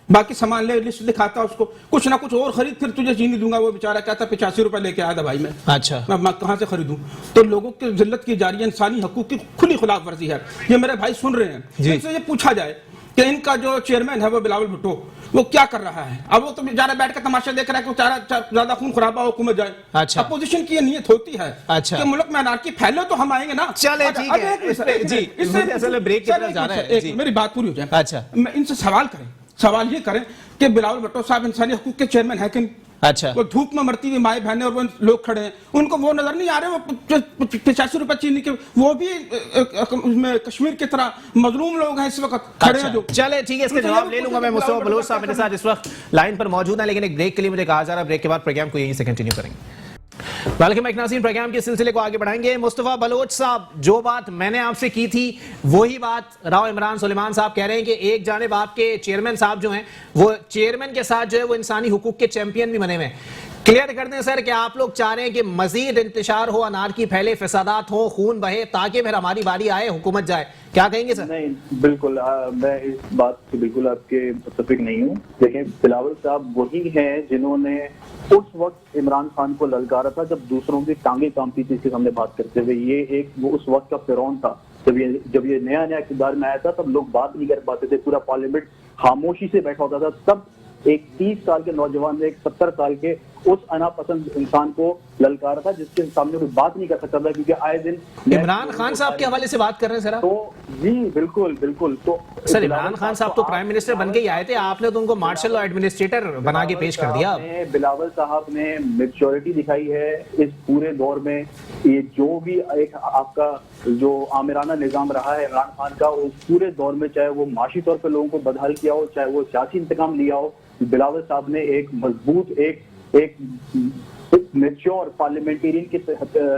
باقی سامان لے. لسٹ دکھاتا اس کو کچھ نہ کچھ اور خرید پھر تجھے چینی دوں گا. وہ بیچارہ کہتا 85 روپے لے کے آیا تھا بھائی میں. اچھا میں کہاں سے خریدوں؟ تو لوگوں کی ذلت کی جا رہی ہے. انسانی حقوق کی کھلی خلاف ورزی ہے. یہ میرے بھائی سن رہے ہیں. ان سے یہ پوچھا جائے کہ ان کا جو چیئرمین ہے وہ بلاول بھٹو وہ کیا کر رہا ہے. اب وہ تو بیچارہ بیٹھ کے تماشا دیکھ رہا ہے کہ زیادہ خون خرابہ حکومت جائے. اچھا اپوزیشن کی یہ نیت ہوتی ہے اچھا کہ ملک میں انارکی پھیلے تو ہم آئیں گے نا. چلے ٹھیک ہے جی. اس سے اصل میں بریک کی طرف جا رہا ہے. میری بات پوری ہو جائے. اچھا ان سے سوال یہ کریں کہ بلاول بھٹو صاحب انسانی حقوق کے چیئرمین ہیں کہ نہیں؟ اچھا وہ دھوپ میں مرتی ہوئی مائیں بہنیں اور وہ لوگ کھڑے ہیں ان کو وہ نظر نہیں آ رہے. وہ 85 روپے چینی کے وہ بھی کشمیر کی طرح مظلوم لوگ ہیں اس وقت کھڑے ہیں جو. چلے ٹھیک ہے اس کا جواب لے لوں گا میں. مصطفیٰ بلوچ صاحب میرے ساتھ اس وقت لائن پر موجود ہیں لیکن ایک بریک کے لیے مجھے کہا جا رہا ہے. بریک کے بعد پروگرام کو یہیں سے کنٹینیو کریں گے. ویلکم ایک ناظرین، پروگرام کے سلسلے کو آگے بڑھائیں گے. مصطفیٰ بلوچ صاحب جو بات میں نے آپ سے کی تھی وہی بات راؤ عمران سلیمان صاحب کہہ رہے ہیں کہ ایک جانب آپ کے چیئرمین صاحب جو ہیں وہ چیئرمین کے ساتھ جو ہے وہ انسانی حقوق کے چیمپئن بھی بنے ہوئے ہیں. کلیئر کر دیں سر کہ آپ لوگ چاہ رہے ہیں کہ مزید انتشار ہو، انارکی پھیلے، فسادات ہو، خون بہے تاکہ پھر ہماری باری آئے، حکومت جائے. کیا کہیں گے سر؟ نہیں بالکل میں اس بات سے بالکل آپ کے متفق نہیں ہوں. دیکھیں بلاول صاحب وہی ہیں جنہوں نے اس وقت عمران خان کو للکارا تھا جب دوسروں کی ٹانگیں کامتی تھی. اس کے سامنے بات کرتے ہوئے یہ ایک وہ اس وقت کا فرعون تھا. جب یہ نیا اقتدار میں آیا تھا تب لوگ بات نہیں کر پاتے تھے. پورا پارلیمنٹ خاموشی سے بیٹھا ہوتا تھا. تب ایک 30 سال کے نوجوان نے ایک 70 سال کے اس انا پسند انسان کو للکارا تھا جس کے سامنے کوئی بات نہیں کر سکتا تھا کیونکہ آئے دن عمران خان صاحب کے حوالے سے بات کر رہے ہیں سر. تو جی بالکل تو سر عمران خان صاحب تو پرائم منسٹر بن کے ہی آئے تھے. آپ نے تو ان کو مارشل لاء ایڈمنسٹریٹر بنا کے پیش کر دیا. بلاول صاحب نے میچورٹی دکھائی ہے اس پورے دور میں. یہ جو بھی ایک آپ کا جو آمرانہ نظام رہا ہے عمران خان کا اس پورے دور میں، چاہے وہ معاشی طور پہ لوگوں کو بدحال کیا ہو، چاہے وہ سیاسی انتقام لیا ہو، بلاول صاحب نے ایک مضبوط ایک میچور پارلیمنٹیرین کے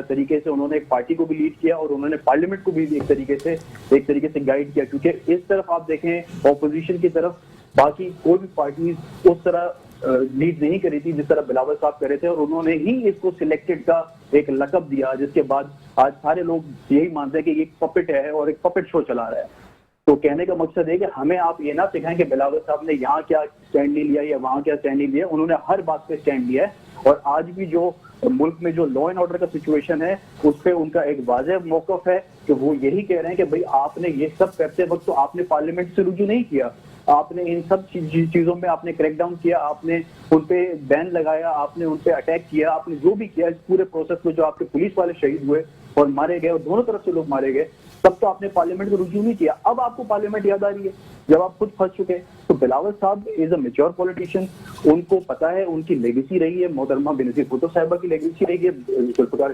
طریقے سے انہوں نے ایک پارٹی کو بھی لیڈ کیا اور انہوں نے پارلیمنٹ کو بھی ایک طریقے سے گائیڈ کیا. کیونکہ اس طرف آپ دیکھیں اپوزیشن کی طرف باقی کوئی بھی پارٹیز اس طرح لیڈ نہیں کری تھی جس طرح بلاول صاحب کر رہے تھے اور انہوں نے ہی اس کو سلیکٹڈ کا ایک لقب دیا جس کے بعد آج سارے لوگ یہی مانتے ہیں کہ یہ ایک پپٹ ہے اور ایک پپٹ شو چلا رہا ہے. تو کہنے کا مقصد ہے کہ ہمیں آپ یہ نہ سکھائیں کہ بلاول صاحب نے یہاں کیا سٹینڈ نہیں لیا یا وہاں کیا سٹینڈ نہیں لیا. انہوں نے ہر بات پہ سٹینڈ لیا ہے اور آج بھی جو ملک میں جو لا اینڈ آرڈر کا سچویشن ہے اس پہ ان کا ایک واضح موقف ہے کہ وہ یہی کہہ رہے ہیں کہ بھائی آپ نے یہ سب کرتے وقت تو آپ نے پارلیمنٹ سے رجوع نہیں کیا. آپ نے ان سب چیزوں میں آپ نے کریک ڈاؤن کیا، آپ نے ان پہ بین لگایا، آپ نے ان پہ اٹیک کیا، آپ نے جو بھی کیا اس پورے پروسیس میں جو آپ کے پولیس والے شہید ہوئے اور مارے گئے اور دونوں طرف سے لوگ مارے گئے تب تو آپ نے پارلیمنٹ کو رجوع نہیں کیا. اب آپ کو پارلیمنٹ یاد آ رہی ہے جب آپ خود پھنس چکے. تو بلاول صاحب از اے میچور پولیٹیشین. ان کو پتا ہے ان کی لیگیسی رہی ہے محترمہ بینظیر بھٹو صاحبہ کی لیگیسی رہی ہے،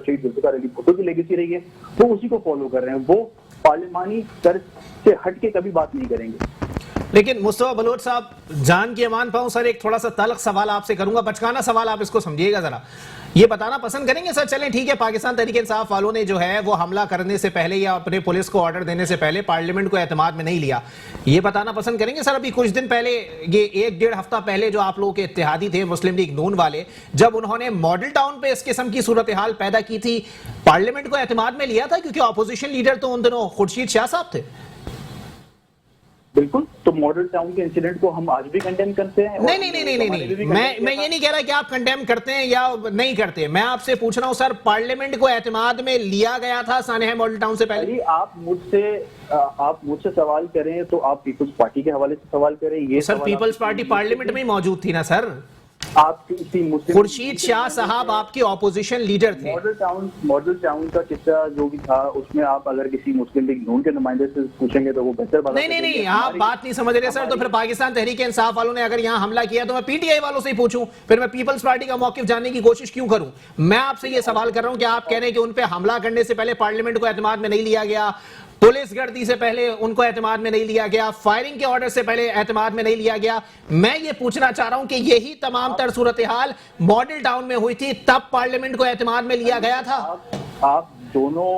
شہید ذوالفقار علی بھٹو کی لیگیسی رہی ہے. وہ اسی کو فالو کر رہے ہیں. وہ پارلیمانی طرز سے ہٹ کے کبھی بات نہیں کریں گے. لیکن مصطفیٰ بلوچ صاحب جان کی امان پاؤں سر، ایک تھوڑا سا تلخ سوال آپ سے کروں گا، بچکانا سوال، آپ اس کو سمجھیے گا ذرا، یہ بتانا پسند کریں گے سر؟ چلیں ٹھیک ہے، پاکستان تحریک انصاف والوں نے جو ہے وہ حملہ کرنے سے پہلے یا اپنے پولیس کو آرڈر دینے سے پہلے پارلیمنٹ کو اعتماد میں نہیں لیا، یہ بتانا پسند کریں گے سر؟ ابھی کچھ دن پہلے، یہ 1-1.5 ہفتہ پہلے جو آپ لوگوں کے اتحادی تھے مسلم لیگ نون والے، جب انہوں نے ماڈل ٹاؤن پہ اس قسم کی صورتحال پیدا کی تھی، پارلیمنٹ کو اعتماد میں لیا تھا؟ کیونکہ اپوزیشن لیڈر تو ان دنوں خورشید شاہ صاحب تھے۔ بالکل، تو ماڈل ٹاؤن کے انسیڈنٹ کو ہم آج بھی کنڈیم کرتے ہیں؟ نہیں، میں یہ نہیں کہہ رہا کہ آپ کنڈیم کرتے ہیں یا نہیں کرتے، میں آپ سے پوچھ رہا ہوں سر، پارلیمنٹ کو اعتماد میں لیا گیا تھا سانحہ ماڈل ٹاؤن سے پہلے؟ آپ مجھ سے سوال کریں تو آپ پیپلز پارٹی کے حوالے سے سوال کریں۔ یہ سر پیپلز پارٹی پارلیمنٹ میں ہی موجود تھی نا سر، آپ خورشید شاہ صاحب آپ کے اپوزیشن لیڈر تھے۔ ماڈل ٹاؤن کا قصہ جو بھی تھا اس میں آپ اگر کسی مسلم لیگ نون کے نمائندے سے پوچھیں گے تو وہ بہتر بات نہیں، آپ بات نہیں سمجھ رہے سر، تو پھر پاکستان تحریک انصاف والوں نے اگر یہاں حملہ کیا تو میں پی ٹی آئی والوں سے ہی پوچھوں، پھر میں پیپلز پارٹی کا موقف جاننے کی کوشش کیوں کروں؟ میں آپ سے یہ سوال کر رہا ہوں کہ آپ کہہ رہے ہیں کہ ان پہ حملہ کرنے سے پہلے پارلیمنٹ کو اعتماد میں نہیں لیا گیا، پولیس گردی سے پہلے ان کو اعتماد میں نہیں لیا گیا، فائرنگ کے آرڈر سے پہلے اعتماد میں نہیں لیا گیا، میں یہ پوچھنا چاہ رہا ہوں کہ یہی تمام تر صورتحال ماڈل ٹاؤن میں ہوئی تھی، تب پارلیمنٹ کو اعتماد میں لیا گیا تھا؟ آپ دونوں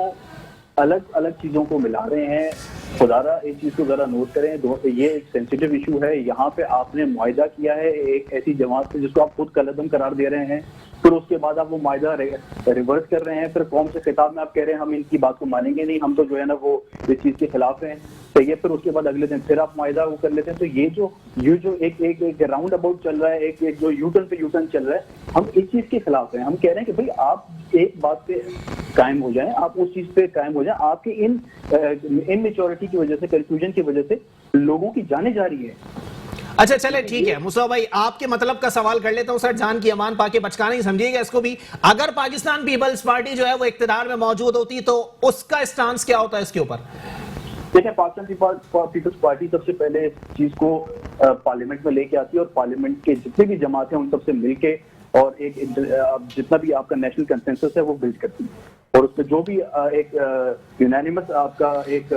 الگ الگ چیزوں کو ملا رہے ہیں، خدا را ایک چیز کو ذرا نوٹ کریں، یہ ایک سینسیٹیو ایشو ہے، یہاں پہ آپ نے معاہدہ کیا ہے ایک ایسی جماعت سے جس کو آپ خود کالعدم قرار دے رہے ہیں، پھر اس کے بعد آپ وہ معاہدہ ریورس کر رہے ہیں، پھر قوم سے خطاب میں آپ کہہ رہے ہیں ہم ان کی بات کو مانیں گے نہیں، ہم تو جو ہے نا وہ اس چیز کے خلاف ہیں، صحیح ہے، پھر اس کے بعد اگلے دن پھر آپ معاہدہ وہ کر لیتے ہیں۔ تو یہ جو ایک راؤنڈ اباؤٹ چل رہا ہے، ایک جو یو ٹرن پہ یو ٹرن چل رہا ہے، ہم اس چیز کے خلاف ہیں۔ ہم کہہ رہے ہیں کہ بھائی آپ ایک بات پہ قائم ہو جائیں، آپ اس چیز پہ قائم ہو جائیں، آپ کی ان میچورٹی کی وجہ سے، کنفیوژن کی وجہ سے لوگوں کی جانیں جا رہی ہے۔ اچھا چلے ٹھیک ہے مصطفیٰ بھائی، آپ کے مطلب کا سوال کر لیتا ہوں سر، جان کی امان پا کے بچکانا ہی سمجھیے گا اس کو بھی، اگر پاکستان پیپلز پارٹی جو ہے وہ اقتدار میں موجود ہوتی تو اس کا اسٹانس کیا ہوتا ہے اس کے اوپر؟ دیکھیں، پاکستان پیپلز پارٹی سب سے پہلے اس چیز کو پارلیمنٹ میں لے کے آتی ہے اور پارلیمنٹ کے جتنے بھی جماعت ہیں ان سب سے مل کے اور ایک جتنا بھی آپ کا نیشنل کنسنسس ہے وہ بلڈ کرتی ہے، اور اس میں جو بھی ایک یونانیمس آپ کا ایک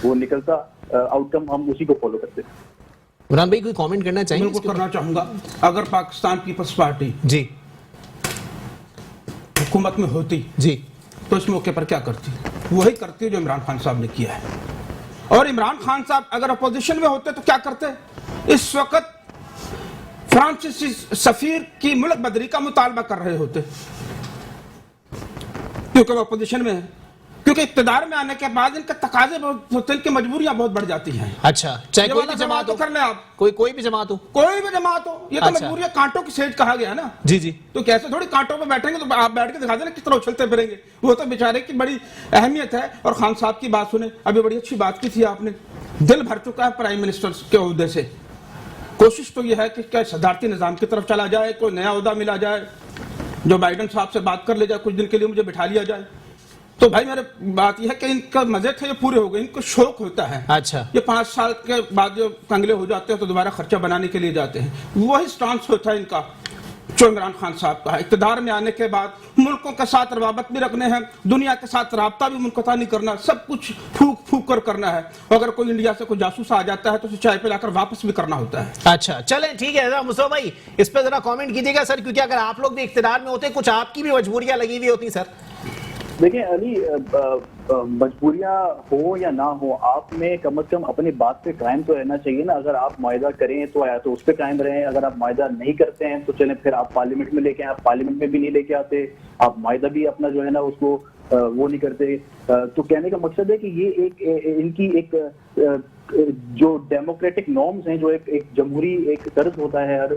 وہ نکلتا آؤٹ کم، ہم اسی کو فالو کرتے ہیں۔ عمران بھائی کوئی کامنٹ کرنا چاہیں گے؟ بالکل کرنا چاہوں گا، اگر پاکستان پیپلز پارٹی جی حکومت میں ہوتی جی تو اس موقع پر کیا کرتی؟ وہی کرتی جو عمران خان صاحب نے کیا ہے، اور عمران خان صاحب اگر اپوزیشن میں ہوتے تو کیا کرتے؟ اس وقت فرانسیسی سفیر کی ملک بدری کا مطالبہ کر رہے ہوتے، کیونکہ وہ اپوزیشن میں ہے، کیونکہ اقتدار میں آنے کے بعد ان کے تقاضے بہت ہوتے ہیں، ان کی مجبوریاں بہت بڑھ جاتی ہیں۔ اچھا، چاہے کوئی بھی جماعت ہو، کر لیں آپ، کوئی بھی جماعت ہو، کوئی بھی جماعت ہو، یہ تو مجبوریاں کانٹوں کی سیٹ کہا گیا نا۔ جی جی، تو کیسے تھوڑی کانٹوں پہ بیٹھیں گے، تو آپ بیٹھ کے دکھا دیں نا کس طرح اچھلتے پھریں گے، وہ تو بیچارے کی بڑی اہمیت ہے۔ اور خان صاحب کی بات سنیں، ابھی بڑی اچھی بات کی تھی آپ نے، دل بھر چکا ہے پرائم منسٹر کے عہدے سے، کوشش تو یہ ہے کہ کیا صدارتی نظام کی طرف چلا جائے، کوئی نیا عہدہ ملا جائے، جو بائیڈن صاحب سے بات کر لے جائے، کچھ دن کے لیے مجھے بٹھا لیا جائے۔ تو بھائی میرے بات یہ ہے کہ ان کا مزے تھے یہ پورے ہو گئے، ان کو شوق ہوتا ہے۔ اچھا، یہ 5 سال کے بعد جو کنگلے ہو جاتے ہیں تو دوبارہ خرچہ بنانے کے لیے جاتے ہیں، وہی سٹانس ہوتا ہے ان کا جو عمران خان صاحب کا ہے۔ اقتدار میں آنے کے بعد ملکوں کے ساتھ روابط بھی رکھنے ہیں، دنیا کے ساتھ رابطہ بھی منقطع نہیں کرنا، سب کچھ پھونک کر کرنا ہے۔ اگر کوئی انڈیا سے کوئی جاسوس آ جاتا ہے تو اسے چائے پہ لا کر واپس بھی کرنا ہوتا ہے۔ اچھا چلیں ٹھیک ہے، مصطفیٰ بھائی اس پہ ذرا کامنٹ کیجیے گا سر، کیونکہ اگر آپ لوگ بھی اقتدار میں ہوتے کچھ آپ کی بھی مجبوریاں لگی ہوئی ہوتی سر۔ دیکھیں علی، مجبوریاں ہو یا نہ ہو، آپ میں کم از کم اپنی بات پہ قائم تو رہنا چاہیے نا۔ اگر آپ معاہدہ کریں تو یا تو اس پہ قائم رہیں، اگر آپ معاہدہ نہیں کرتے ہیں تو چلیں پھر آپ پارلیمنٹ میں لے کے آئیں، آپ پارلیمنٹ میں بھی نہیں لے کے آتے، آپ معاہدہ بھی اپنا جو ہے نا اس کو وہ نہیں کرتے۔ تو کہنے کا مقصد ہے کہ یہ ایک ان کی ایک جو ڈیموکریٹک نارمز ہیں، جو ایک جمہوری ایک طرز ہوتا ہے ہر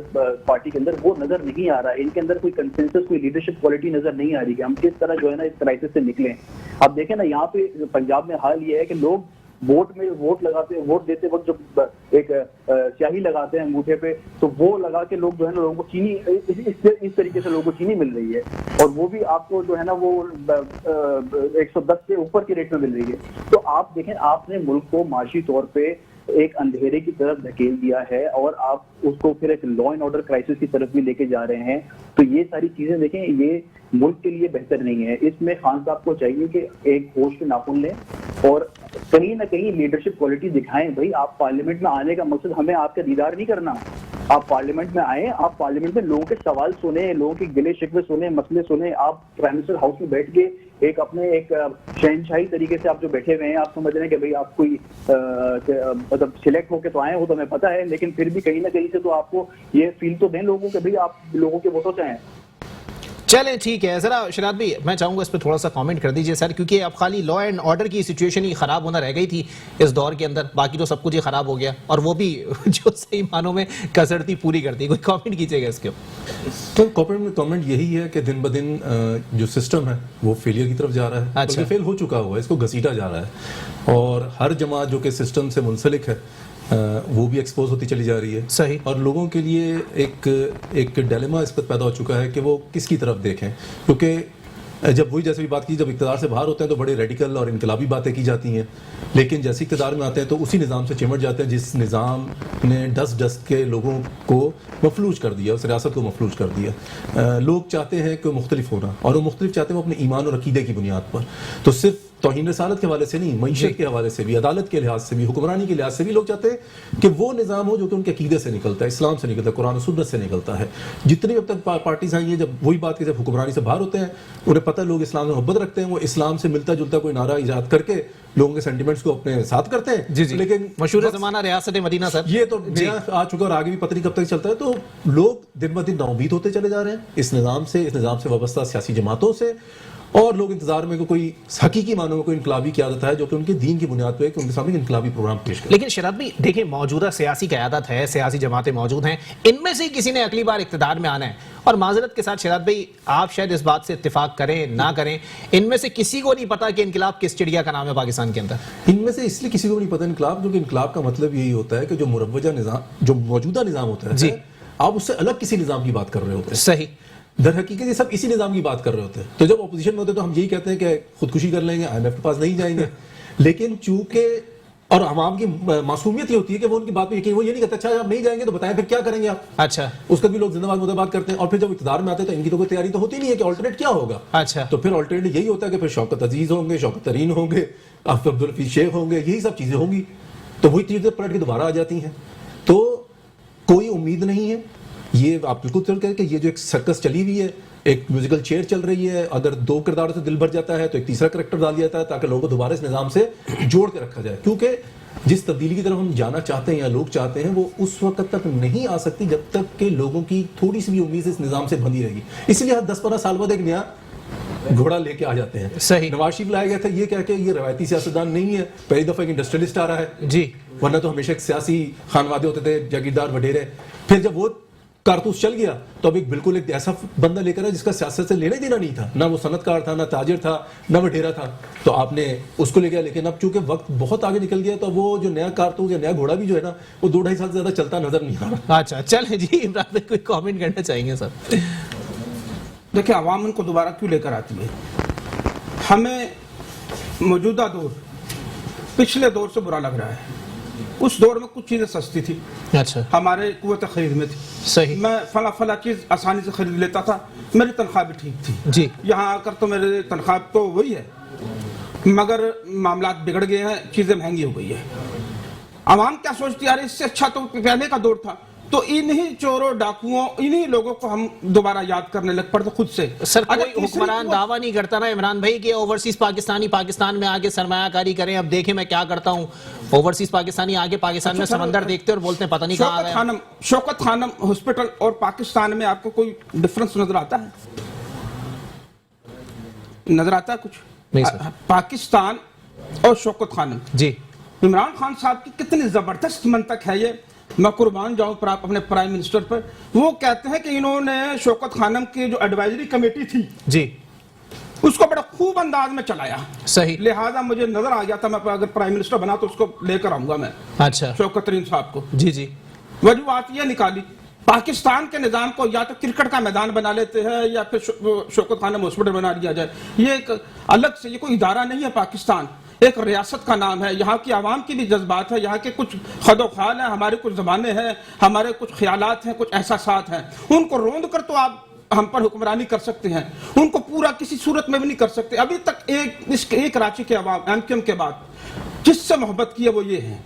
پارٹی کے اندر، وہ نظر نہیں آ رہا ہے۔ ان کے اندر کوئی کنسنسس، کوئی لیڈرشپ کوالٹی نظر نہیں آ رہی کہ ہم کس طرح جو ہے نا اس کرائسس سے نکلیں۔ اب دیکھیں نا یہاں پہ پنجاب میں حال یہ ہے کہ لوگ ووٹ لگاتے ہیں، ووٹ دیتے وقت جب ایک سیاہی لگاتے ہیں انگوٹھے پہ، تو وہ لگا کے لوگ جو ہے نا لوگوں کو چینی اس طریقے سے لوگوں کو چینی مل رہی ہے، اور وہ بھی آپ کو جو ہے نا وہ 110 سے اوپر کے ریٹ میں مل رہی ہے۔ تو آپ دیکھیں، آپ نے ملک کو معاشی طور پہ ایک اندھیرے کی طرف دھکیل دیا ہے اور آپ اس کو پھر ایک لا اینڈ آرڈر کرائسس کی طرف بھی لے کے جا رہے ہیں۔ تو یہ ساری چیزیں دیکھیں، یہ ملک کے لیے بہتر نہیں ہے۔ اس میں خان صاحب کو چاہیے کہ ایک ہوش کے ناخن لیں اور کہیں نہ کہیں لیڈرشپ کوالٹی دکھائیں. بھائی آپ پارلیمنٹ میں آنے کا مقصد ہمیں آپ کا دیدار نہیں کرنا. آپ پارلیمنٹ میں آئیں, آپ پارلیمنٹ میں لوگوں کے سوال سنیں, لوگوں کے گلے شکوے سنیں, مسئلے سنیں. آپ پرائم منسٹر ہاؤس میں بیٹھ کے ایک اپنے ایک شہنشاہی طریقے سے آپ جو بیٹھے ہوئے ہیں, آپ سمجھ رہے ہیں کہ بھائی آپ کوئی مطلب سلیکٹ ہو کے تو آئے, وہ تو ہمیں پتہ ہے, لیکن پھر بھی کہیں نہ کہیں سے تو آپ کو یہ فیل تو دیں لوگوں کے بھائی آپ لوگوں کے ووٹوں سے ہیں. چلیں ٹھیک ہے, ذرا شراط بھائی میں چاہوں گا اس پہ تھوڑا سا کامنٹ کر دیجئے سر, کیونکہ اب خالی لا اینڈ آرڈر کی سچویشن ہی خراب ہونا رہ گئی تھی اس دور کے اندر, باقی تو سب کچھ ہی خراب ہو گیا, اور وہ بھی جو صحیح معنوں میں کسرتی پوری کرتی. کوئی کامنٹ کیجئے گا اس کے تو کامنٹ یہی ہے کہ دن بدن جو سسٹم ہے وہ فیلئر کی طرف جا رہا ہے, اچھا, فیل ہو چکا ہوا ہے, اس کو گھسیٹا جا رہا ہے, اور ہر جماعت جو کہ سسٹم سے منسلک ہے وہ بھی ایکسپوز ہوتی چلی جا رہی ہے. صحیح. اور لوگوں کے لیے ایک ڈیلیما اس پر پیدا ہو چکا ہے کہ وہ کس کی طرف دیکھیں, کیونکہ جب وہی جیسے بھی بات کی, جب اقتدار سے باہر ہوتے ہیں تو بڑے ریڈیکل اور انقلابی باتیں کی جاتی ہیں, لیکن جیسے اقتدار میں آتے ہیں تو اسی نظام سے چمٹ جاتے ہیں جس نظام نے ڈس کے لوگوں کو مفلوج کر دیا, اس ریاست کو مفلوج کر دیا. لوگ چاہتے ہیں کہ مختلف ہونا, اور وہ مختلف چاہتے ہیں وہ اپنے ایمان اور عقیدے کی بنیاد پر. تو صرف توہین رسالت کے حوالے سے نہیں, معیشت کے حوالے سے بھی, عدالت کے لحاظ سے بھی, حکمرانی کے لحاظ سے بھی لوگ چاہتے ہیں کہ وہ نظام ہو جو کہ ان کے عقیدے سے نکلتا ہے, اسلام سے نکلتا ہے, قرآن و سنت سے نکلتا ہے. جتنی اب تک پارٹیز آئی ہیں, جب وہی بات کہ جب حکمرانی سے باہر ہوتے ہیں انہیں پتہ لوگ اسلام سے محبت رکھتے ہیں, وہ اسلام سے ملتا جلتا کوئی نعرہ ایجاد کر کے لوگوں کے سینٹیمنٹس کو اپنے ساتھ کرتے ہیں. جی جی, لیکن مشہور زمانہ ریاست مدینہ سر, یہ تو آ چکا اور آگے بھی پتہ نہیں کب تک چلتا ہے. تو لوگ دن بہ دن ناامید ہوتے چلے جا رہے ہیں اس نظام سے وابستہ سیاسی جماعتوں سے, اور لوگ انتظار میں کوئی حقیقی معنوں میں کوئی انقلابی قیادت ہے جو کہ ان کے دین کی بنیاد پہ کہ ان کے سامنے انقلابی پروگرام پیش کرے. لیکن شراط بھائی دیکھیں, موجودہ سیاسی قیادت ہے, سیاسی جماعتیں موجود ہیں, ان میں سے کسی نے اگلی بار اقتدار میں آنا ہے, اور معذرت کے ساتھ شراط بھائی آپ شاید اس بات سے اتفاق کریں نہ کریں, ان میں سے کسی کو نہیں پتا کہ انقلاب کس چڑیا کا نام ہے پاکستان کے اندر. ان میں سے اس لیے کسی کو نہیں پتا انقلاب, کیونکہ انقلاب کا مطلب یہی ہوتا ہے کہ جو مروجہ نظام, جو موجودہ نظام ہوتا ہے جی, آپ اس سے الگ کسی نظام کی بات کر رہے ہوتے ہیں. صحیح. در حقیقت یہ سب اسی نظام کی بات کر رہے ہوتے ہیں. تو جب اپوزیشن میں ہوتے ہیں تو ہم یہی کہتے ہیں کہ خودکشی کر لیں گے, IMF کے پاس نہیں جائیں گے, لیکن چونکہ اور عوام کی معصومیت یہ ہوتی ہے کہ وہ ان کی بات پہ یقین, وہ یہ نہیں کہتے اچھا آپ نہیں جائیں گے تو بتائیں پھر کیا کریں گے آپ. اچھا, اس کا بھی لوگ زندہ باد مردہ باد کرتے ہیں, اور پھر جب اقتدار میں آتے ہیں تو ان کی تو کوئی تیاری تو ہوتی نہیں ہے کہ آلٹرنیٹ کیا ہوگا. اچھا, تو پھر آلٹرنیٹ یہی ہوتا ہے کہ پھر شوکت عزیز ہوں گے, شوکت ترین ہوں گے, عبدالحفیظ شیخ ہوں گے, یہی سب چیزیں ہوں گی. تو وہی چیزیں پلٹ کے دوبارہ آ جاتی ہیں. تو کوئی امید نہیں ہے. یہ آپ بالکل چل کر کہ یہ جو ایک سرکس چلی ہوئی ہے, ایک میوزیکل چیئر چل رہی ہے, اگر 2 کرداروں سے دل بھر جاتا ہے تو ایک تیسرا کریکٹر ڈال دیا جاتا ہے تاکہ لوگوں کو دوبارہ اس نظام سے جوڑ کے رکھا جائے. کیونکہ جس تبدیلی کی طرف ہم جانا چاہتے ہیں یا لوگ چاہتے ہیں وہ اس وقت تک نہیں آ سکتی جب تک کہ لوگوں کی تھوڑی سی بھی امید اس نظام سے بندھی رہے گی. اس لیے 10-15 سال بعد ایک نیا گھوڑا لے کے آ جاتے ہیں. صحیح. نواز شریف لائے گئے تھے یہ کہہ کے یہ روایتی سیاستدان نہیں ہے, پہلی دفعہ ایک انڈسٹریلسٹ آ رہا ہے. جی, ورنہ تو ہمیشہ ایک سیاسی خانوادے ہوتے تھے, جاگیردار وڈیرے. پھر جب وہ کارتوس چل گیا تو اب بالکل ایک ایسا بندہ لے کر ہے جس کا سیاست سے لینا دینا نہیں تھا, نہ وہ صنعت کار تھا, نہ تاجر تھا, نہ وڈیرا تھا, تو آپ نے اس کو لے گیا. لیکن اب چونکہ وقت بہت آگے نکل گیا تو وہ جو نیا کارتوس یا نیا گھوڑا بھی جو ہے نا وہ 2-2.5 سال سے زیادہ چلتا نظر نہیں آ رہا. اچھا چلیں جی, عمران بھائی کوئی کامنٹ کرنا چاہیں گے سر؟ دیکھیں عوام ان کو دوبارہ کیوں لے کر آتی ہے. ہمیں موجودہ دور پچھلے دور سے برا لگ رہا ہے. اس دور میں کچھ چیزیں سستی تھی, اچھا, ہمارے قوت خرید میں تھی. صحیح. میں فلاں چیز آسانی سے خرید لیتا تھا, میری تنخواہ بھی ٹھیک تھی. جی, یہاں آ کر تو میری تنخواہ تو وہی ہے, مگر معاملات بگڑ گئے ہیں, چیزیں مہنگی ہو گئی ہے. عوام کیا سوچتی ہے, اس سے اچھا تو پہلے کا دور تھا. تو انہی چوروں ڈاکوؤں انہی لوگوں کو ہم دوبارہ یاد کرنے لگ پڑتے خود سے. سر کوئی حکمران دعویٰ نہیں کرتا نا عمران بھائی کہ اوورسیز پاکستانی پاکستان میں آگے سرمایہ کاری کریں. اب دیکھیں میں کیا کرتا ہوں, اوورسیز پاکستانی آگے پاکستان میں سمندر دیکھتے اور بولتے ہیں پتہ نہیں کہاں آ گئے. شوکت خانم ہاسپٹل اور پاکستان میں آپ کو کوئی ڈفرنس نظر آتا ہے؟ نظر آتا ہے کچھ؟ پاکستان اور شوکت خانم. جی, عمران خان صاحب کی کتنی زبردست منطق ہے یہ, میں قربان جاؤں پر اپنے پرائم منسٹر پر. وہ کہتے ہیں کہ انہوں نے شوکت خانم کی جو ایڈوائزری کمیٹی تھی جی, اس کو بڑا خوب انداز میں چلایا. صحیح. لہٰذا مجھے نظر آ گیا تھا میں اگر پرائم منسٹر بنا تو اس کو لے کر آؤں گا میں. اچھا, شوکت ترین صاحب کو. جی جی, وجوہات یہ نکالی, پاکستان کے نظام کو یا تو کرکٹ کا میدان بنا لیتے ہیں یا پھر شوکت خانم ہاسپٹل بنا دیا جائے. یہ ایک الگ سے, یہ کوئی ادارہ نہیں ہے, پاکستان ایک ریاست کا نام ہے. یہاں کی عوام کی بھی جذبات ہے, یہاں کے کچھ خد و خال ہیں, ہمارے کچھ زبانیں ہیں, ہمارے کچھ خیالات ہیں, کچھ احساسات ہیں. ان کو روند کر تو آپ ہم پر حکمرانی کر سکتے ہیں, ان کو پورا کسی صورت میں بھی نہیں کر سکتے. ابھی تک ایک کراچی کے عوام ایم کیو ایم کے بعد جس سے محبت کی ہے وہ یہ ہے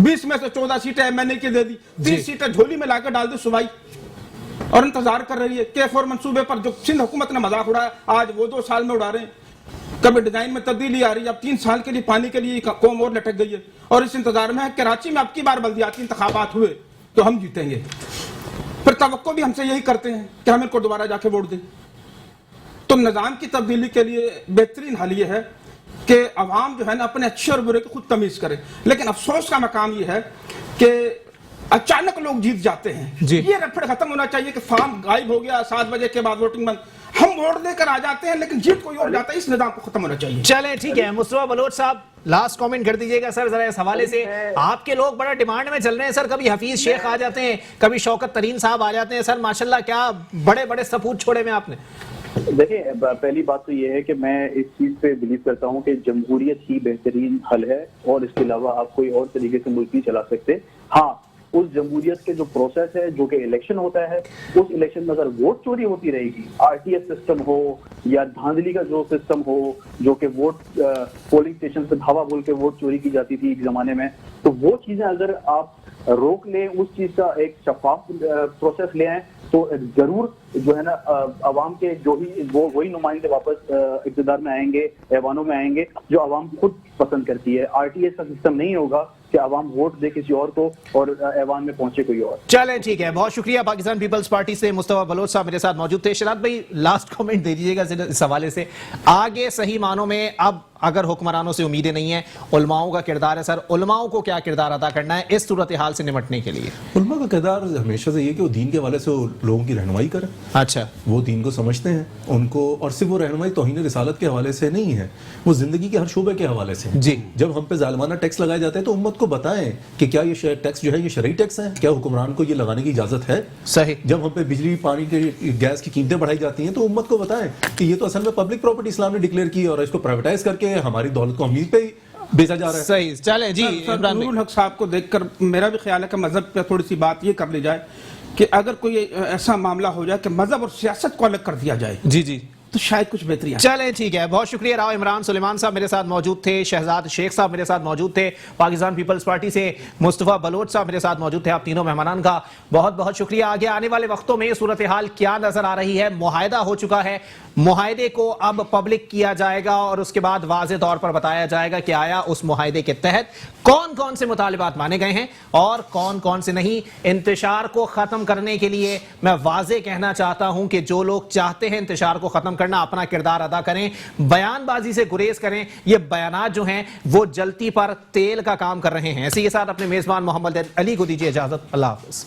20 میں سے 14 سیٹیں MNA کی دے دی 30 سیٹیں جھولی میں لا کر ڈال دی صوبائی اور انتظار کر رہی ہے K4 منصوبے پر جو سندھ حکومت نے مذاق اڑایا آج وہ 2 سال میں اڑا رہے ہیں کبھی ڈیزائن میں تبدیلی آ رہی ہے اب 3 سال کے لیے پانی کے لیے قوم اور لٹک گئی ہے اور اس انتظار میں ہے کراچی میں اب کی بار بلدیاتی انتخابات ہوئے تو ہم جیتیں گے پھر توقع بھی ہم سے یہی کرتے ہیں کہ ہم ان کو دوبارہ جا کے ووٹ دیں تو نظام کی تبدیلی کے لیے بہترین حل یہ ہے کہ عوام جو ہے نا اپنے اچھے اور برے کو خود تمیز کرے لیکن افسوس کا مقام یہ ہے کہ اچانک لوگ جیت جاتے ہیں یہ ریپڈ ختم ہونا چاہیے کہ فارم غائب ہو گیا 7 بجے کے بعد ووٹنگ بند ہم ووٹ دے کر آ جاتے ہیں لیکن جیت کوئی اور جاتا ہے اس نظام کو ختم ہونا چاہیے چلیں ٹھیک ہے مصطفیٰ بلوچ صاحب لاسٹ کامنٹ کر دیجئے گا سر ذرا اس حوالے سے آپ کے لوگ بڑا ڈیمانڈ میں چل رہے ہیں سر کبھی حفیظ شیخ آ جاتے ہیں کبھی شوکت ترین صاحب آ جاتے ہیں سر ماشاءاللہ کیا بڑے بڑے سپوت چھوڑے میں آپ نے دیکھیں پہلی بات تو یہ ہے کہ میں اس چیز پہ بلیو کرتا ہوں کہ جمہوریت ہی بہترین حل ہے اور اس کے علاوہ آپ کوئی اور طریقے سے ملک نہیں چلا سکتے ہاں اس جمہوریت کے جو پروسیس ہے جو کہ الیکشن ہوتا ہے اس الیکشن میں اگر ووٹ چوری ہوتی رہے گی RTS سسٹم ہو یا دھاندلی کا جو سسٹم ہو جو کہ ووٹ پولنگ اسٹیشن سے دھاوا بول کے ووٹ چوری کی جاتی تھی ایک زمانے میں تو وہ چیزیں اگر آپ روک لیں اس چیز کا ایک شفاف پروسیس لے آئیں تو ضرور جو ہے نا عوام کے جو ہی وہی نمائندے واپس اقتدار میں آئیں گے ایوانوں میں آئیں گے جو عوام خود پسند کرتی ہے RTS کا سسٹم نہیں ہوگا کہ عوام ووٹ دے کسی اور کو اور ایوان میں پہنچے کوئی اور چلیں ٹھیک ہے بہت شکریہ پاکستان پیپلز پارٹی سے مصطفیٰ بلوچ صاحب میرے ساتھ موجود تھے شراد بھائی لاسٹ کامنٹ دے دیجیے گا اس حوالے سے آگے صحیح معنوں میں اب اگر حکمرانوں سے امیدیں نہیں ہیں علماؤں کا کردار ہے سر علماؤں کو کیا کردار ادا کرنا ہے اس صورتحال سے نمٹنے کے لیے علماء کا کردار ہمیشہ سے یہ کہ وہ دین کے حوالے سے لوگوں کی رہنمائی کریں اچھا وہ دین کو سمجھتے ہیں ان کو اور صرف وہ رہنمائی توہین رسالت کے حوالے سے نہیں ہے وہ زندگی کے ہر شعبے کے حوالے سے جی جب ہم پہ ظالمانہ ٹیکس لگائے جاتے ہیں تو امت کو بتائیں کہ کیا یہ ٹیکس جو ہے یہ شرعی ٹیکس ہے کیا حکمران کو یہ لگانے کی اجازت ہے صحیح جب ہم پہ بجلی پانی کے گیس کی قیمتیں بڑھائی جاتی ہیں تو امت کو بتائیں کہ یہ تو اصل میں پبلک پراپرٹی اسلام نے ڈکلیئر کی اور اس کو پرائیویٹائز کر کے ہماری دولت کو امیر پہ بیچا جا رہا ہے صحیح چلیں جی عمران نور الحق صاحب کو دیکھ کر میرا بھی خیال ہے کہ مذہب پہ تھوڑی سی بات یہ کر لی جائے کہ اگر کوئی ایسا معاملہ ہو جائے کہ مذہب اور سیاست کو الگ کر دیا جائے جی تو شاید کچھ بہتری آئے چلیں ٹھیک ہے بہت شکریہ راؤ عمران سلیمان صاحب میرے ساتھ موجود تھے شہزاد شیخ صاحب میرے ساتھ موجود تھے پاکستان پیپلز پارٹی سے مصطفیٰ بلوچ صاحب میرے ساتھ موجود تھے آپ تینوں مہمانان کا بہت بہت شکریہ آگے آنے والے وقتوں میں صورتحال کیا نظر آ رہی ہے معاہدہ ہو چکا ہے معاہدے کو اب پبلک کیا جائے گا اور اس کے بعد واضح طور پر بتایا جائے گا کہ آیا اس معاہدے کے تحت کون کون سے مطالبات مانے گئے ہیں اور کون کون سے نہیں انتشار کو ختم کرنے کے لیے میں واضح کہنا چاہتا ہوں کہ جو لوگ چاہتے ہیں انتشار کو ختم کرنا اپنا کردار ادا کریں بیان بازی سے گریز کریں یہ بیانات جو ہیں وہ جلتی پر تیل کا کام کر رہے ہیں ایسے کے ساتھ اپنے میزبان محمد علی کو دیجیے اجازت اللہ حافظ